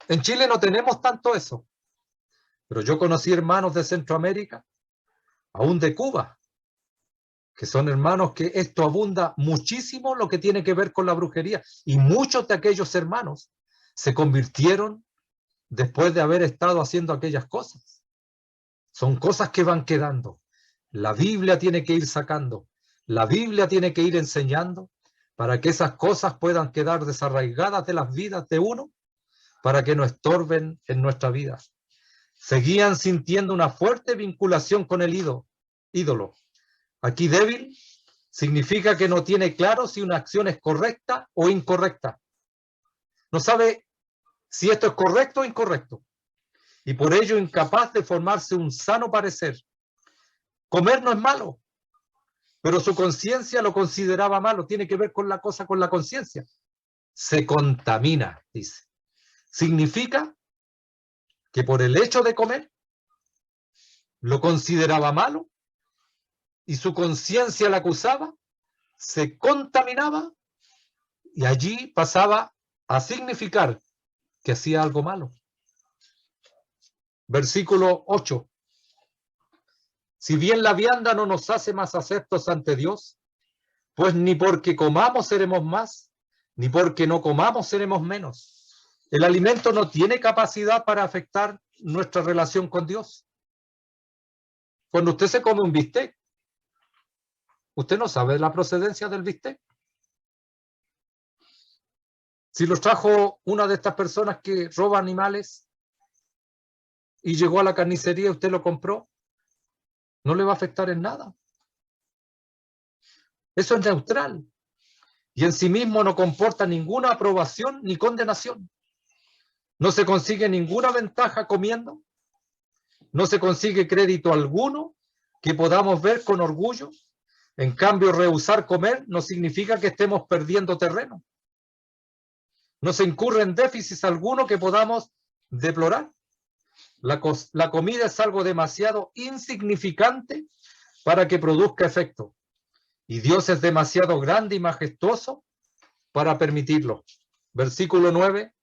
En Chile no tenemos tanto eso. Pero yo conocí hermanos de Centroamérica, aún de Cuba, que son hermanos que esto abunda muchísimo lo que tiene que ver con la brujería. Y muchos de aquellos hermanos se convirtieron después de haber estado haciendo aquellas cosas. Son cosas que van quedando. La Biblia tiene que ir sacando. La Biblia tiene que ir enseñando para que esas cosas puedan quedar desarraigadas de las vidas de uno, para que no estorben en nuestra vida. Seguían sintiendo una fuerte vinculación con el ídolo. Aquí débil significa que no tiene claro si una acción es correcta o incorrecta. No sabe si esto es correcto o incorrecto. Y por ello incapaz de formarse un sano parecer. Comer no es malo, pero su conciencia lo consideraba malo. Tiene que ver con la cosa, con la conciencia. Se contamina, dice. Significa que por el hecho de comer lo consideraba malo y su conciencia la acusaba, se contaminaba y allí pasaba a significar que hacía algo malo. Versículo 8. Si bien la vianda no nos hace más aceptos ante Dios, pues ni porque comamos seremos más, ni porque no comamos seremos menos. El alimento no tiene capacidad para afectar nuestra relación con Dios. Cuando usted se come un bistec, usted no sabe la procedencia del bistec. Si lo trajo una de estas personas que roba animales y llegó a la carnicería y usted lo compró, no le va a afectar en nada. Eso es neutral y en sí mismo no comporta ninguna aprobación ni condenación. No se consigue ninguna ventaja comiendo, no se consigue crédito alguno que podamos ver con orgullo. En cambio, rehusar comer no significa que estemos perdiendo terreno. No se incurre en déficit alguno que podamos deplorar. La comida es algo demasiado insignificante para que produzca efecto. Y Dios es demasiado grande y majestuoso para permitirlo. Versículo 9.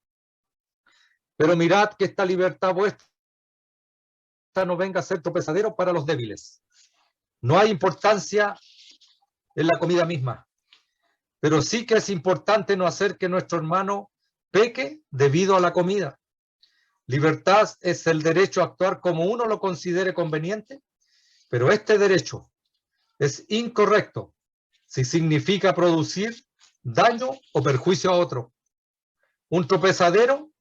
Pero mirad que esta libertad vuestra no venga a ser tropezadero para los débiles. No hay importancia en la comida misma, pero sí que es importante no hacer que nuestro hermano peque debido a la comida. Libertad es el derecho a actuar como uno lo considere conveniente, pero este derecho es incorrecto si significa producir daño o perjuicio a otro. Un tropezadero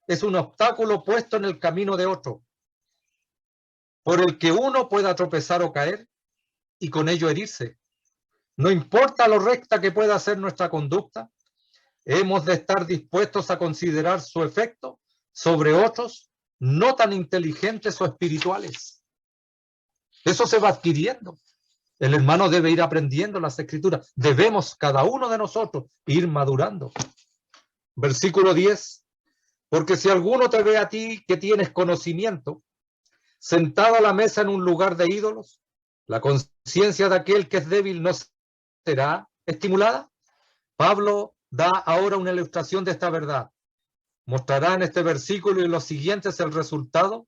es un obstáculo puesto en el camino de otro, por el que uno pueda tropezar o caer y con ello herirse. No importa lo recta que pueda ser nuestra conducta, hemos de estar dispuestos a considerar su efecto sobre otros no tan inteligentes o espirituales. Eso se va adquiriendo. El hermano debe ir aprendiendo las escrituras. Debemos cada uno de nosotros ir madurando. Versículo 10. Porque si alguno te ve a ti que tienes conocimiento, sentado a la mesa en un lugar de ídolos, la conciencia de aquel que es débil no será estimulada. Pablo da ahora una ilustración de esta verdad. Mostrará en este versículo y en los siguientes el resultado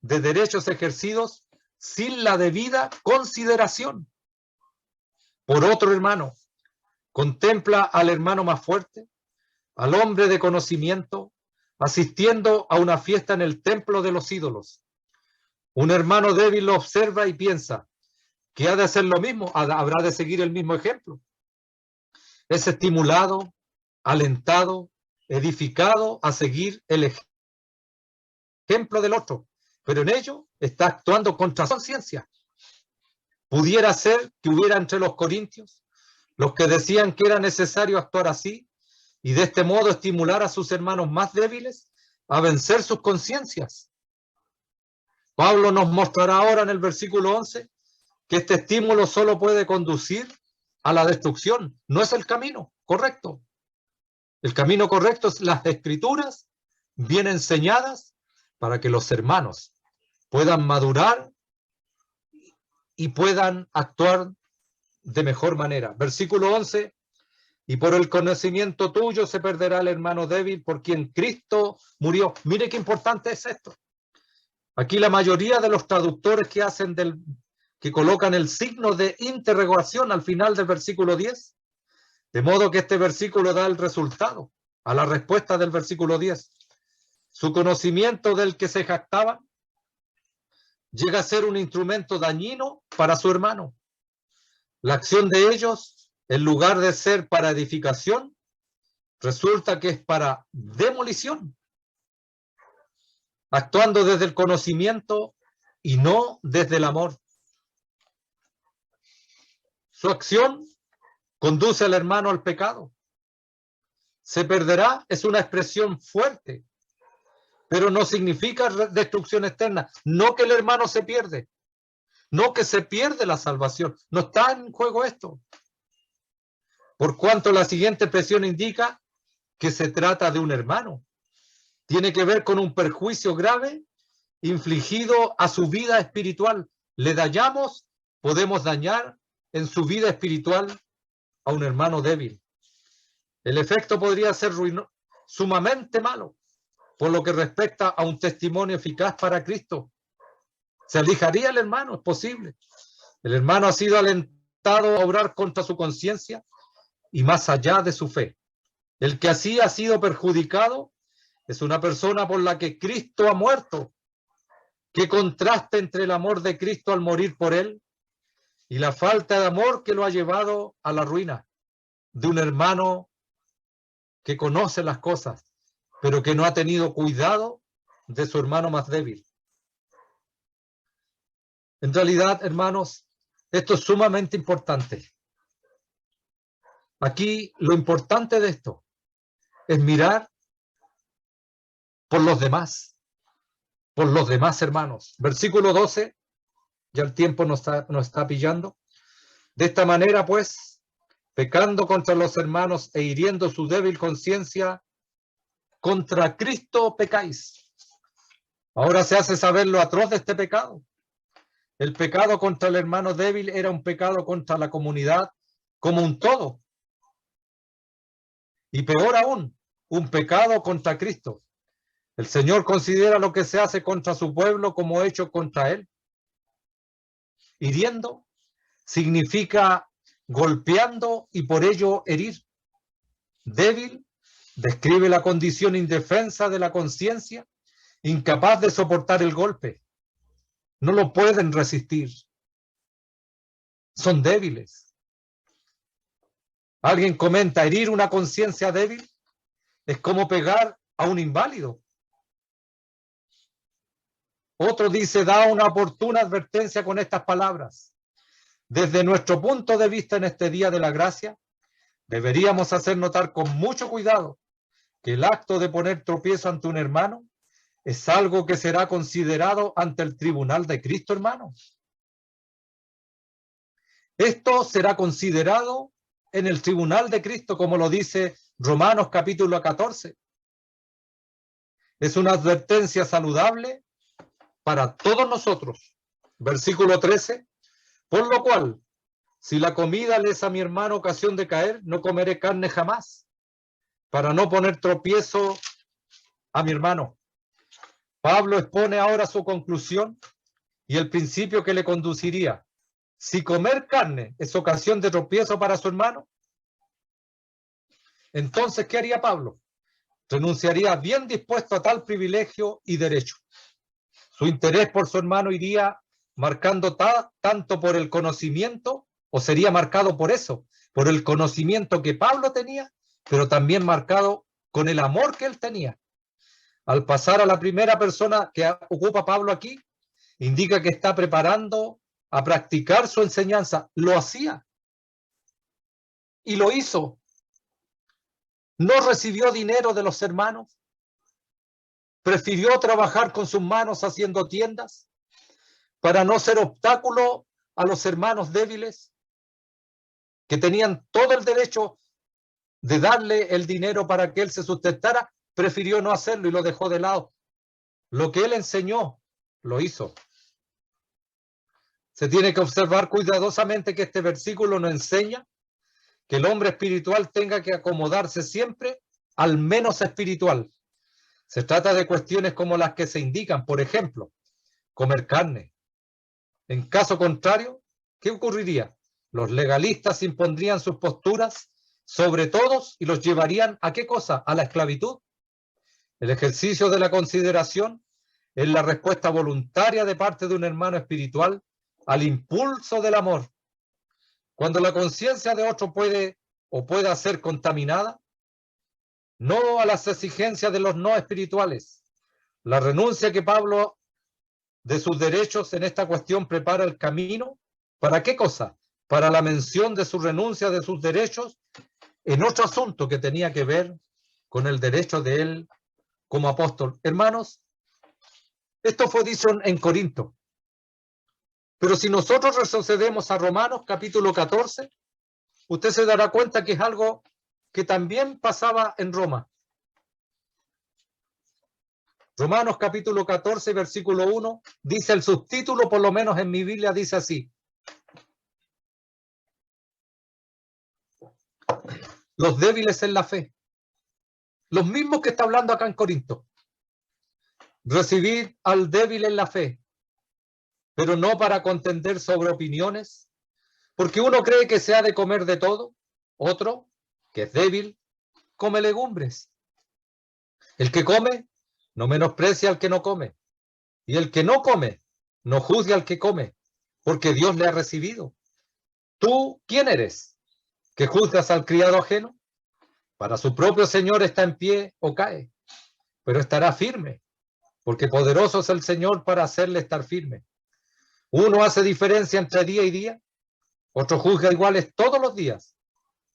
de derechos ejercidos sin la debida consideración por otro hermano. Contempla al hermano más fuerte, al hombre de conocimiento, asistiendo a una fiesta en el templo de los ídolos. Un hermano débil lo observa y piensa que ha de hacer lo mismo, habrá de seguir el mismo ejemplo. Es estimulado, alentado, edificado a seguir el ejemplo del otro, pero en ello está actuando contra su conciencia. Pudiera ser que hubiera entre los corintios los que decían que era necesario actuar así y de este modo estimular a sus hermanos más débiles a vencer sus conciencias. Pablo nos mostrará ahora en el versículo 11 que este estímulo solo puede conducir a la destrucción, no es el camino correcto. El camino correcto es las escrituras bien enseñadas para que los hermanos puedan madurar y puedan actuar de mejor manera. Versículo 11, y por el conocimiento tuyo se perderá el hermano débil por quien Cristo murió. Mire qué importante es esto. Aquí la mayoría de los traductores que colocan el signo de interrogación al final del versículo 10, de modo que este versículo da el resultado a la respuesta del versículo 10. Su conocimiento del que se jactaba llega a ser un instrumento dañino para su hermano. La acción de ellos, en lugar de ser para edificación, resulta que es para demolición. actuando desde el conocimiento y no desde el amor. Su acción conduce al hermano al pecado. Se perderá es una expresión fuerte, pero no significa destrucción externa. No que el hermano se pierde, no que se pierde la salvación. No está en juego esto. Por cuanto la siguiente expresión indica que se trata de un hermano. Tiene que ver con un perjuicio grave infligido a su vida espiritual. Le dañamos, podemos dañar en su vida espiritual a un hermano débil. El efecto podría ser sumamente malo, por lo que respecta a un testimonio eficaz para Cristo. Se alejaría el hermano, es posible. El hermano ha sido alentado a obrar contra su conciencia y más allá de su fe. El que así ha sido perjudicado es una persona por la que Cristo ha muerto. ¿Qué contraste entre el amor de Cristo al morir por él y la falta de amor que lo ha llevado a la ruina de un hermano que conoce las cosas, pero que no ha tenido cuidado de su hermano más débil? En realidad, hermanos, esto es sumamente importante. Aquí lo importante de esto es mirar por los demás hermanos. Versículo 12, ya el tiempo nos está pillando. De esta manera, pues, pecando contra los hermanos e hiriendo su débil conciencia, contra Cristo pecáis. Ahora se hace saber lo atroz de este pecado. El pecado contra el hermano débil era un pecado contra la comunidad como un todo. Y peor aún, un pecado contra Cristo. El Señor considera lo que se hace contra su pueblo como hecho contra él. Hiriendo significa golpeando y por ello herir. Débil describe la condición indefensa de la conciencia, incapaz de soportar el golpe. No lo pueden resistir. Son débiles. Alguien comenta, herir una conciencia débil es como pegar a un inválido. Otro dice, da una oportuna advertencia con estas palabras. Desde nuestro punto de vista en este día de la gracia, deberíamos hacer notar con mucho cuidado que el acto de poner tropiezo ante un hermano es algo que será considerado ante el tribunal de Cristo, hermano. Esto será considerado en el tribunal de Cristo, como lo dice Romanos capítulo 14. Es una advertencia saludable para todos nosotros. Versículo 13. Por lo cual, si la comida le es a mi hermano ocasión de caer, no comeré carne jamás, para no poner tropiezo a mi hermano. Pablo expone ahora su conclusión y el principio que le conduciría. Si comer carne es ocasión de tropiezo para su hermano, entonces, ¿qué haría Pablo? Renunciaría bien dispuesto a tal privilegio y derecho. Su interés por su hermano iría marcando tanto por el conocimiento, o sería marcado por eso, por el conocimiento que Pablo tenía, pero también marcado con el amor que él tenía. Al pasar a la primera persona que ocupa Pablo aquí, indica que está preparando a practicar su enseñanza. Lo hacía y lo hizo. No recibió dinero de los hermanos. Prefirió trabajar con sus manos haciendo tiendas para no ser obstáculo a los hermanos débiles que tenían todo el derecho de darle el dinero para que él se sustentara. Prefirió no hacerlo y lo dejó de lado. Lo que él enseñó, lo hizo. Se tiene que observar cuidadosamente que este versículo nos enseña que el hombre espiritual tenga que acomodarse siempre al menos espiritual. Se trata de cuestiones como las que se indican, por ejemplo, comer carne. En caso contrario, ¿qué ocurriría? Los legalistas impondrían sus posturas sobre todos y los llevarían ¿a qué cosa? A la esclavitud. El ejercicio de la consideración es la respuesta voluntaria de parte de un hermano espiritual al impulso del amor. Cuando la conciencia de otro puede ser contaminada, no a las exigencias de los no espirituales, La renuncia que Pablo de sus derechos en esta cuestión prepara el camino. ¿Para qué cosa? Para la mención de su renuncia de sus derechos en otro asunto que tenía que ver con el derecho de él como apóstol. Hermanos, esto fue dicho en Corinto. Pero si nosotros retrocedemos a Romanos capítulo 14, usted se dará cuenta que es algo que también pasaba en Roma. Romanos capítulo 14, versículo 1, dice el subtítulo, por lo menos en mi Biblia, dice así: los débiles en la fe. Los mismos que está hablando acá en Corinto. Recibir al débil en la fe, pero no para contender sobre opiniones, porque uno cree que se ha de comer de todo, otro, que es débil, come legumbres. El que come no menosprecia al que no come, y el que no come no juzga al que come, porque Dios le ha recibido. ¿Tú quién eres, que juzgas al criado ajeno? Para su propio Señor está en pie o cae, pero estará firme, porque poderoso es el Señor para hacerle estar firme. Uno hace diferencia entre día y día, otro juzga iguales todos los días.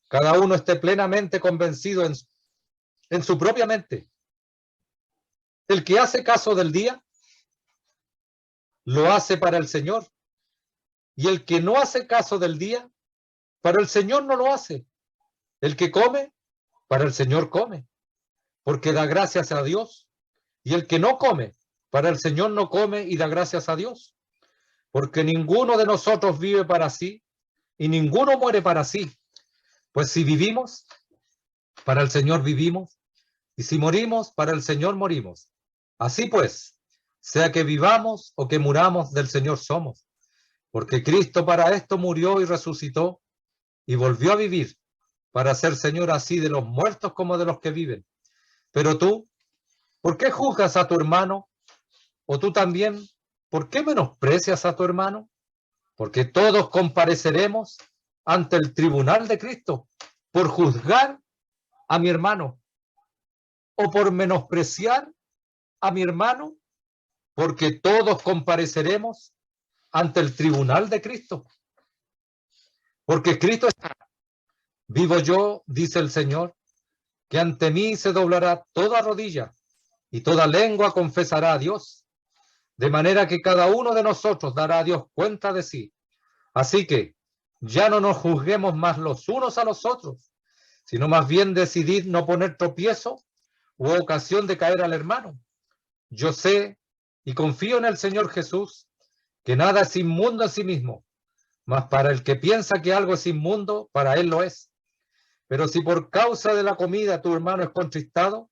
Cada uno esté plenamente convencido en su propia mente. El que hace caso del día, lo hace para el Señor. Y el que no hace caso del día, para el Señor no lo hace. El que come, para el Señor come, porque da gracias a Dios. Y el que no come, para el Señor no come y da gracias a Dios. Porque ninguno de nosotros vive para sí, y ninguno muere para sí. Pues si vivimos, para el Señor vivimos, y si morimos, para el Señor morimos. Así pues, sea que vivamos o que muramos, del Señor somos. Porque Cristo para esto murió y resucitó, y volvió a vivir, para ser Señor así de los muertos como de los que viven. Pero tú, ¿por qué juzgas a tu hermano? ¿O tú también, por qué menosprecias a tu hermano? Porque todos compareceremos ante el tribunal de Cristo por juzgar a mi hermano o por menospreciar a mi hermano, porque todos compareceremos ante el tribunal de Cristo. Porque Cristo está vivo yo, dice el Señor, que ante mí se doblará toda rodilla y toda lengua confesará a Dios, de manera que cada uno de nosotros dará a Dios cuenta de sí. Así que ya no nos juzguemos más los unos a los otros, sino más bien decidid no poner tropiezo u ocasión de caer al hermano. Yo sé y confío en el Señor Jesús, que nada es inmundo en sí mismo, mas para el que piensa que algo es inmundo, para él lo es. Pero si por causa de la comida tu hermano es contristado,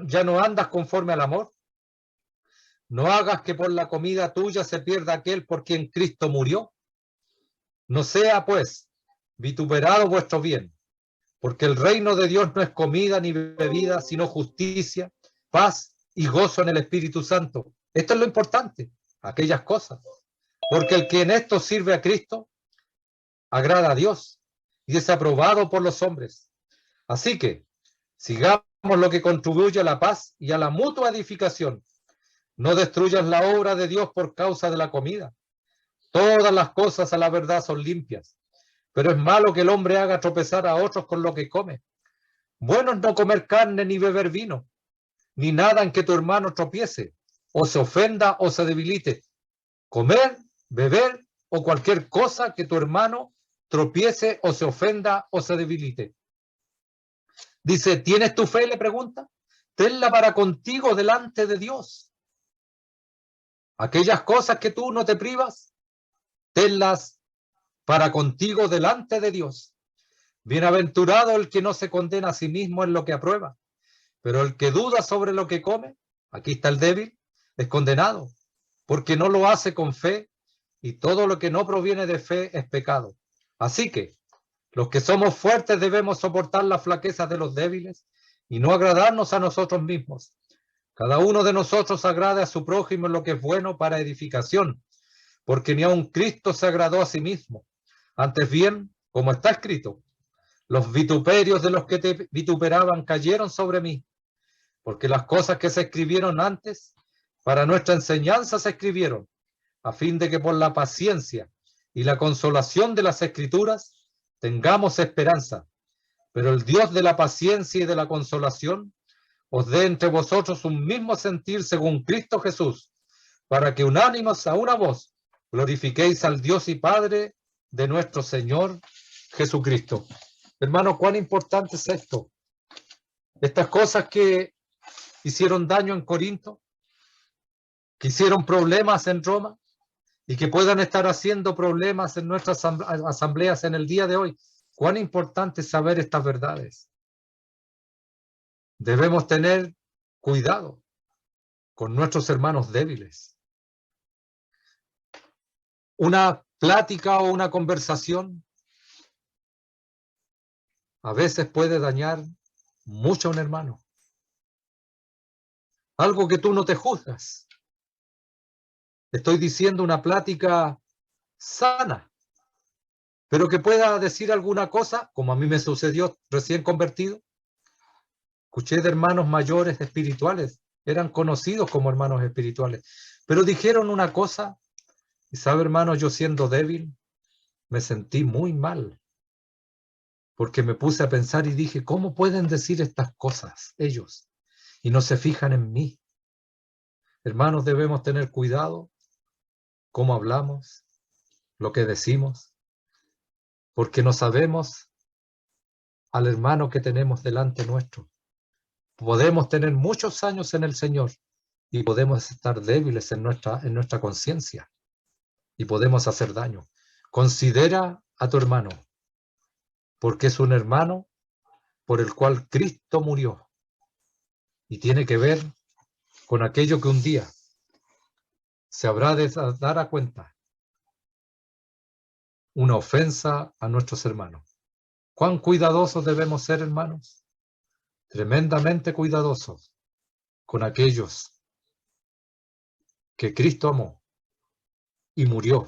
ya no andas conforme al amor. No hagas que por la comida tuya se pierda aquel por quien Cristo murió. No sea, pues, vituperado vuestro bien, porque el reino de Dios no es comida ni bebida, sino justicia, paz y gozo en el Espíritu Santo. Esto es lo importante, aquellas cosas. Porque el que en esto sirve a Cristo, agrada a Dios y es aprobado por los hombres. Así que, sigamos lo que contribuye a la paz y a la mutua edificación. No destruyas la obra de Dios por causa de la comida. Todas las cosas a la verdad son limpias, pero es malo que el hombre haga tropezar a otros con lo que come. Bueno es no comer carne ni beber vino, ni nada en que tu hermano tropiece, o se ofenda o se debilite. Comer, beber o cualquier cosa que tu hermano tropiece o se ofenda o se debilite. Dice, ¿tienes tu fe? Le pregunta. Tenla para contigo delante de Dios. Aquellas cosas que tú no te privas, tenlas para contigo delante de Dios. Bienaventurado el que no se condena a sí mismo en lo que aprueba, pero el que duda sobre lo que come, aquí está el débil, es condenado, porque no lo hace con fe, y todo lo que no proviene de fe es pecado. Así que los que somos fuertes debemos soportar las flaquezas de los débiles y no agradarnos a nosotros mismos. Cada uno de nosotros agrade a su prójimo en lo que es bueno para edificación, porque ni aun Cristo se agradó a sí mismo. Antes bien, como está escrito, los vituperios de los que te vituperaban cayeron sobre mí, porque las cosas que se escribieron antes Para nuestra enseñanza se escribieron, a fin de que por la paciencia y la consolación de las Escrituras tengamos esperanza. Pero el Dios de la paciencia y de la consolación os dé entre vosotros un mismo sentir según Cristo Jesús, para que unánimes a una voz glorifiquéis al Dios y Padre de nuestro Señor Jesucristo. Hermano, ¿cuán importante es esto? Estas cosas que hicieron daño en Corinto, que hicieron problemas en Roma y que puedan estar haciendo problemas en nuestras asambleas en el día de hoy. ¿Cuán importante es saber estas verdades? Debemos tener cuidado con nuestros hermanos débiles. Una plática o una conversación a veces puede dañar mucho a un hermano. Algo que tú no te juzgas. Estoy diciendo una plática sana, pero que pueda decir alguna cosa, como a mí me sucedió recién convertido. Escuché de hermanos mayores espirituales, eran conocidos como hermanos espirituales, pero dijeron una cosa, y sabe, hermano, yo siendo débil, me sentí muy mal, porque me puse a pensar y dije, ¿cómo pueden decir estas cosas ellos? Y no se fijan en mí. Hermanos, debemos tener cuidado cómo hablamos, lo que decimos, porque no sabemos al hermano que tenemos delante nuestro. Podemos tener muchos años en el Señor y podemos estar débiles en nuestra conciencia y podemos hacer daño. Considera a tu hermano, porque es un hermano por el cual Cristo murió y tiene que ver con aquello que un día se habrá de dar a cuenta, una ofensa a nuestros hermanos. ¿Cuán cuidadosos debemos ser, hermanos? Tremendamente cuidadosos con aquellos que Cristo amó y murió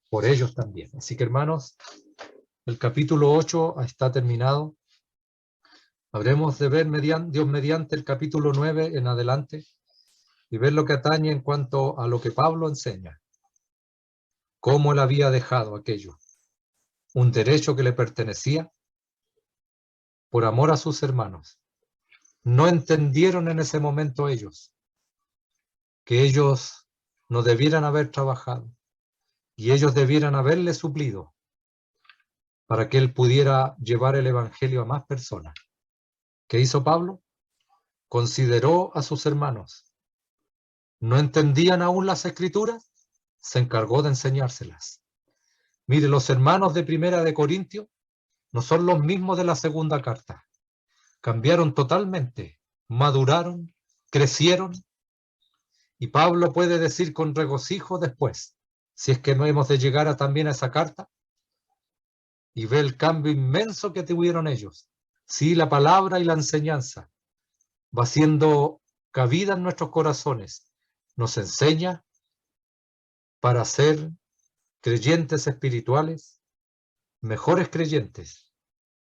por ellos también. Así que, hermanos, el capítulo 8 está terminado. Habremos de ver Dios mediante el capítulo 9 en adelante y ver lo que atañe en cuanto a lo que Pablo enseña. Cómo él había dejado aquello, un derecho que le pertenecía por amor a sus hermanos. No entendieron en ese momento ellos que ellos no debieran haber trabajado y ellos debieran haberle suplido para que él pudiera llevar el evangelio a más personas. ¿Qué hizo Pablo? Consideró a sus hermanos. ¿No entendían aún las escrituras? Se encargó de enseñárselas. Mire, los hermanos de Primera de Corintios no son los mismos de la segunda carta. Cambiaron totalmente, maduraron, crecieron, y Pablo puede decir con regocijo después, si es que no hemos de llegar también a esa carta, y ve el cambio inmenso que tuvieron ellos. Sí, la palabra y la enseñanza va siendo cabida en nuestros corazones, nos enseña para ser creyentes espirituales, mejores creyentes,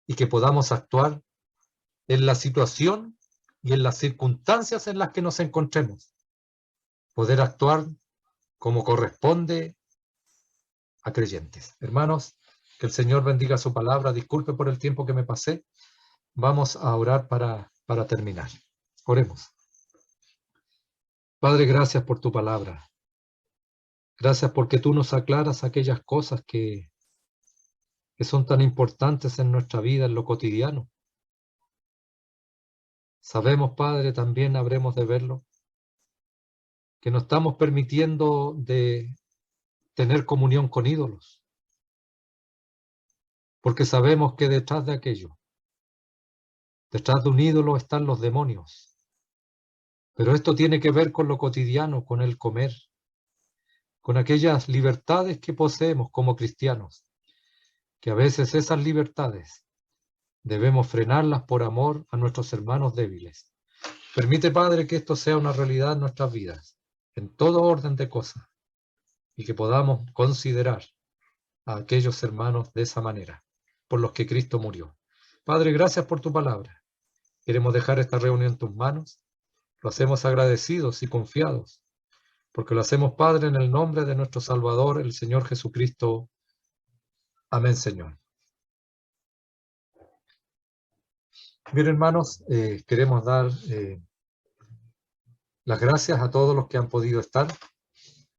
y que podamos actuar en la situación y en las circunstancias en las que nos encontremos. Poder actuar como corresponde a creyentes. Hermanos, que el Señor bendiga su palabra. Disculpe por el tiempo que me pasé. Vamos a orar para terminar. Oremos. Padre, gracias por tu palabra. Gracias porque tú nos aclaras aquellas cosas que son tan importantes en nuestra vida, en lo cotidiano. Sabemos, Padre, también habremos de verlo, que no estamos permitiendo de tener comunión con ídolos, porque sabemos que detrás de aquello, detrás de un ídolo están los demonios. Pero esto tiene que ver con lo cotidiano, con el comer, con aquellas libertades que poseemos como cristianos, que a veces esas libertades debemos frenarlas por amor a nuestros hermanos débiles. Permite, Padre, que esto sea una realidad en nuestras vidas, en todo orden de cosas, y que podamos considerar a aquellos hermanos de esa manera, por los que Cristo murió. Padre, gracias por tu palabra. Queremos dejar esta reunión en tus manos. Lo hacemos agradecidos y confiados, porque lo hacemos, Padre, en el nombre de nuestro Salvador, el Señor Jesucristo. Amén, Señor. Bien, hermanos, queremos dar las gracias a todos los que han podido estar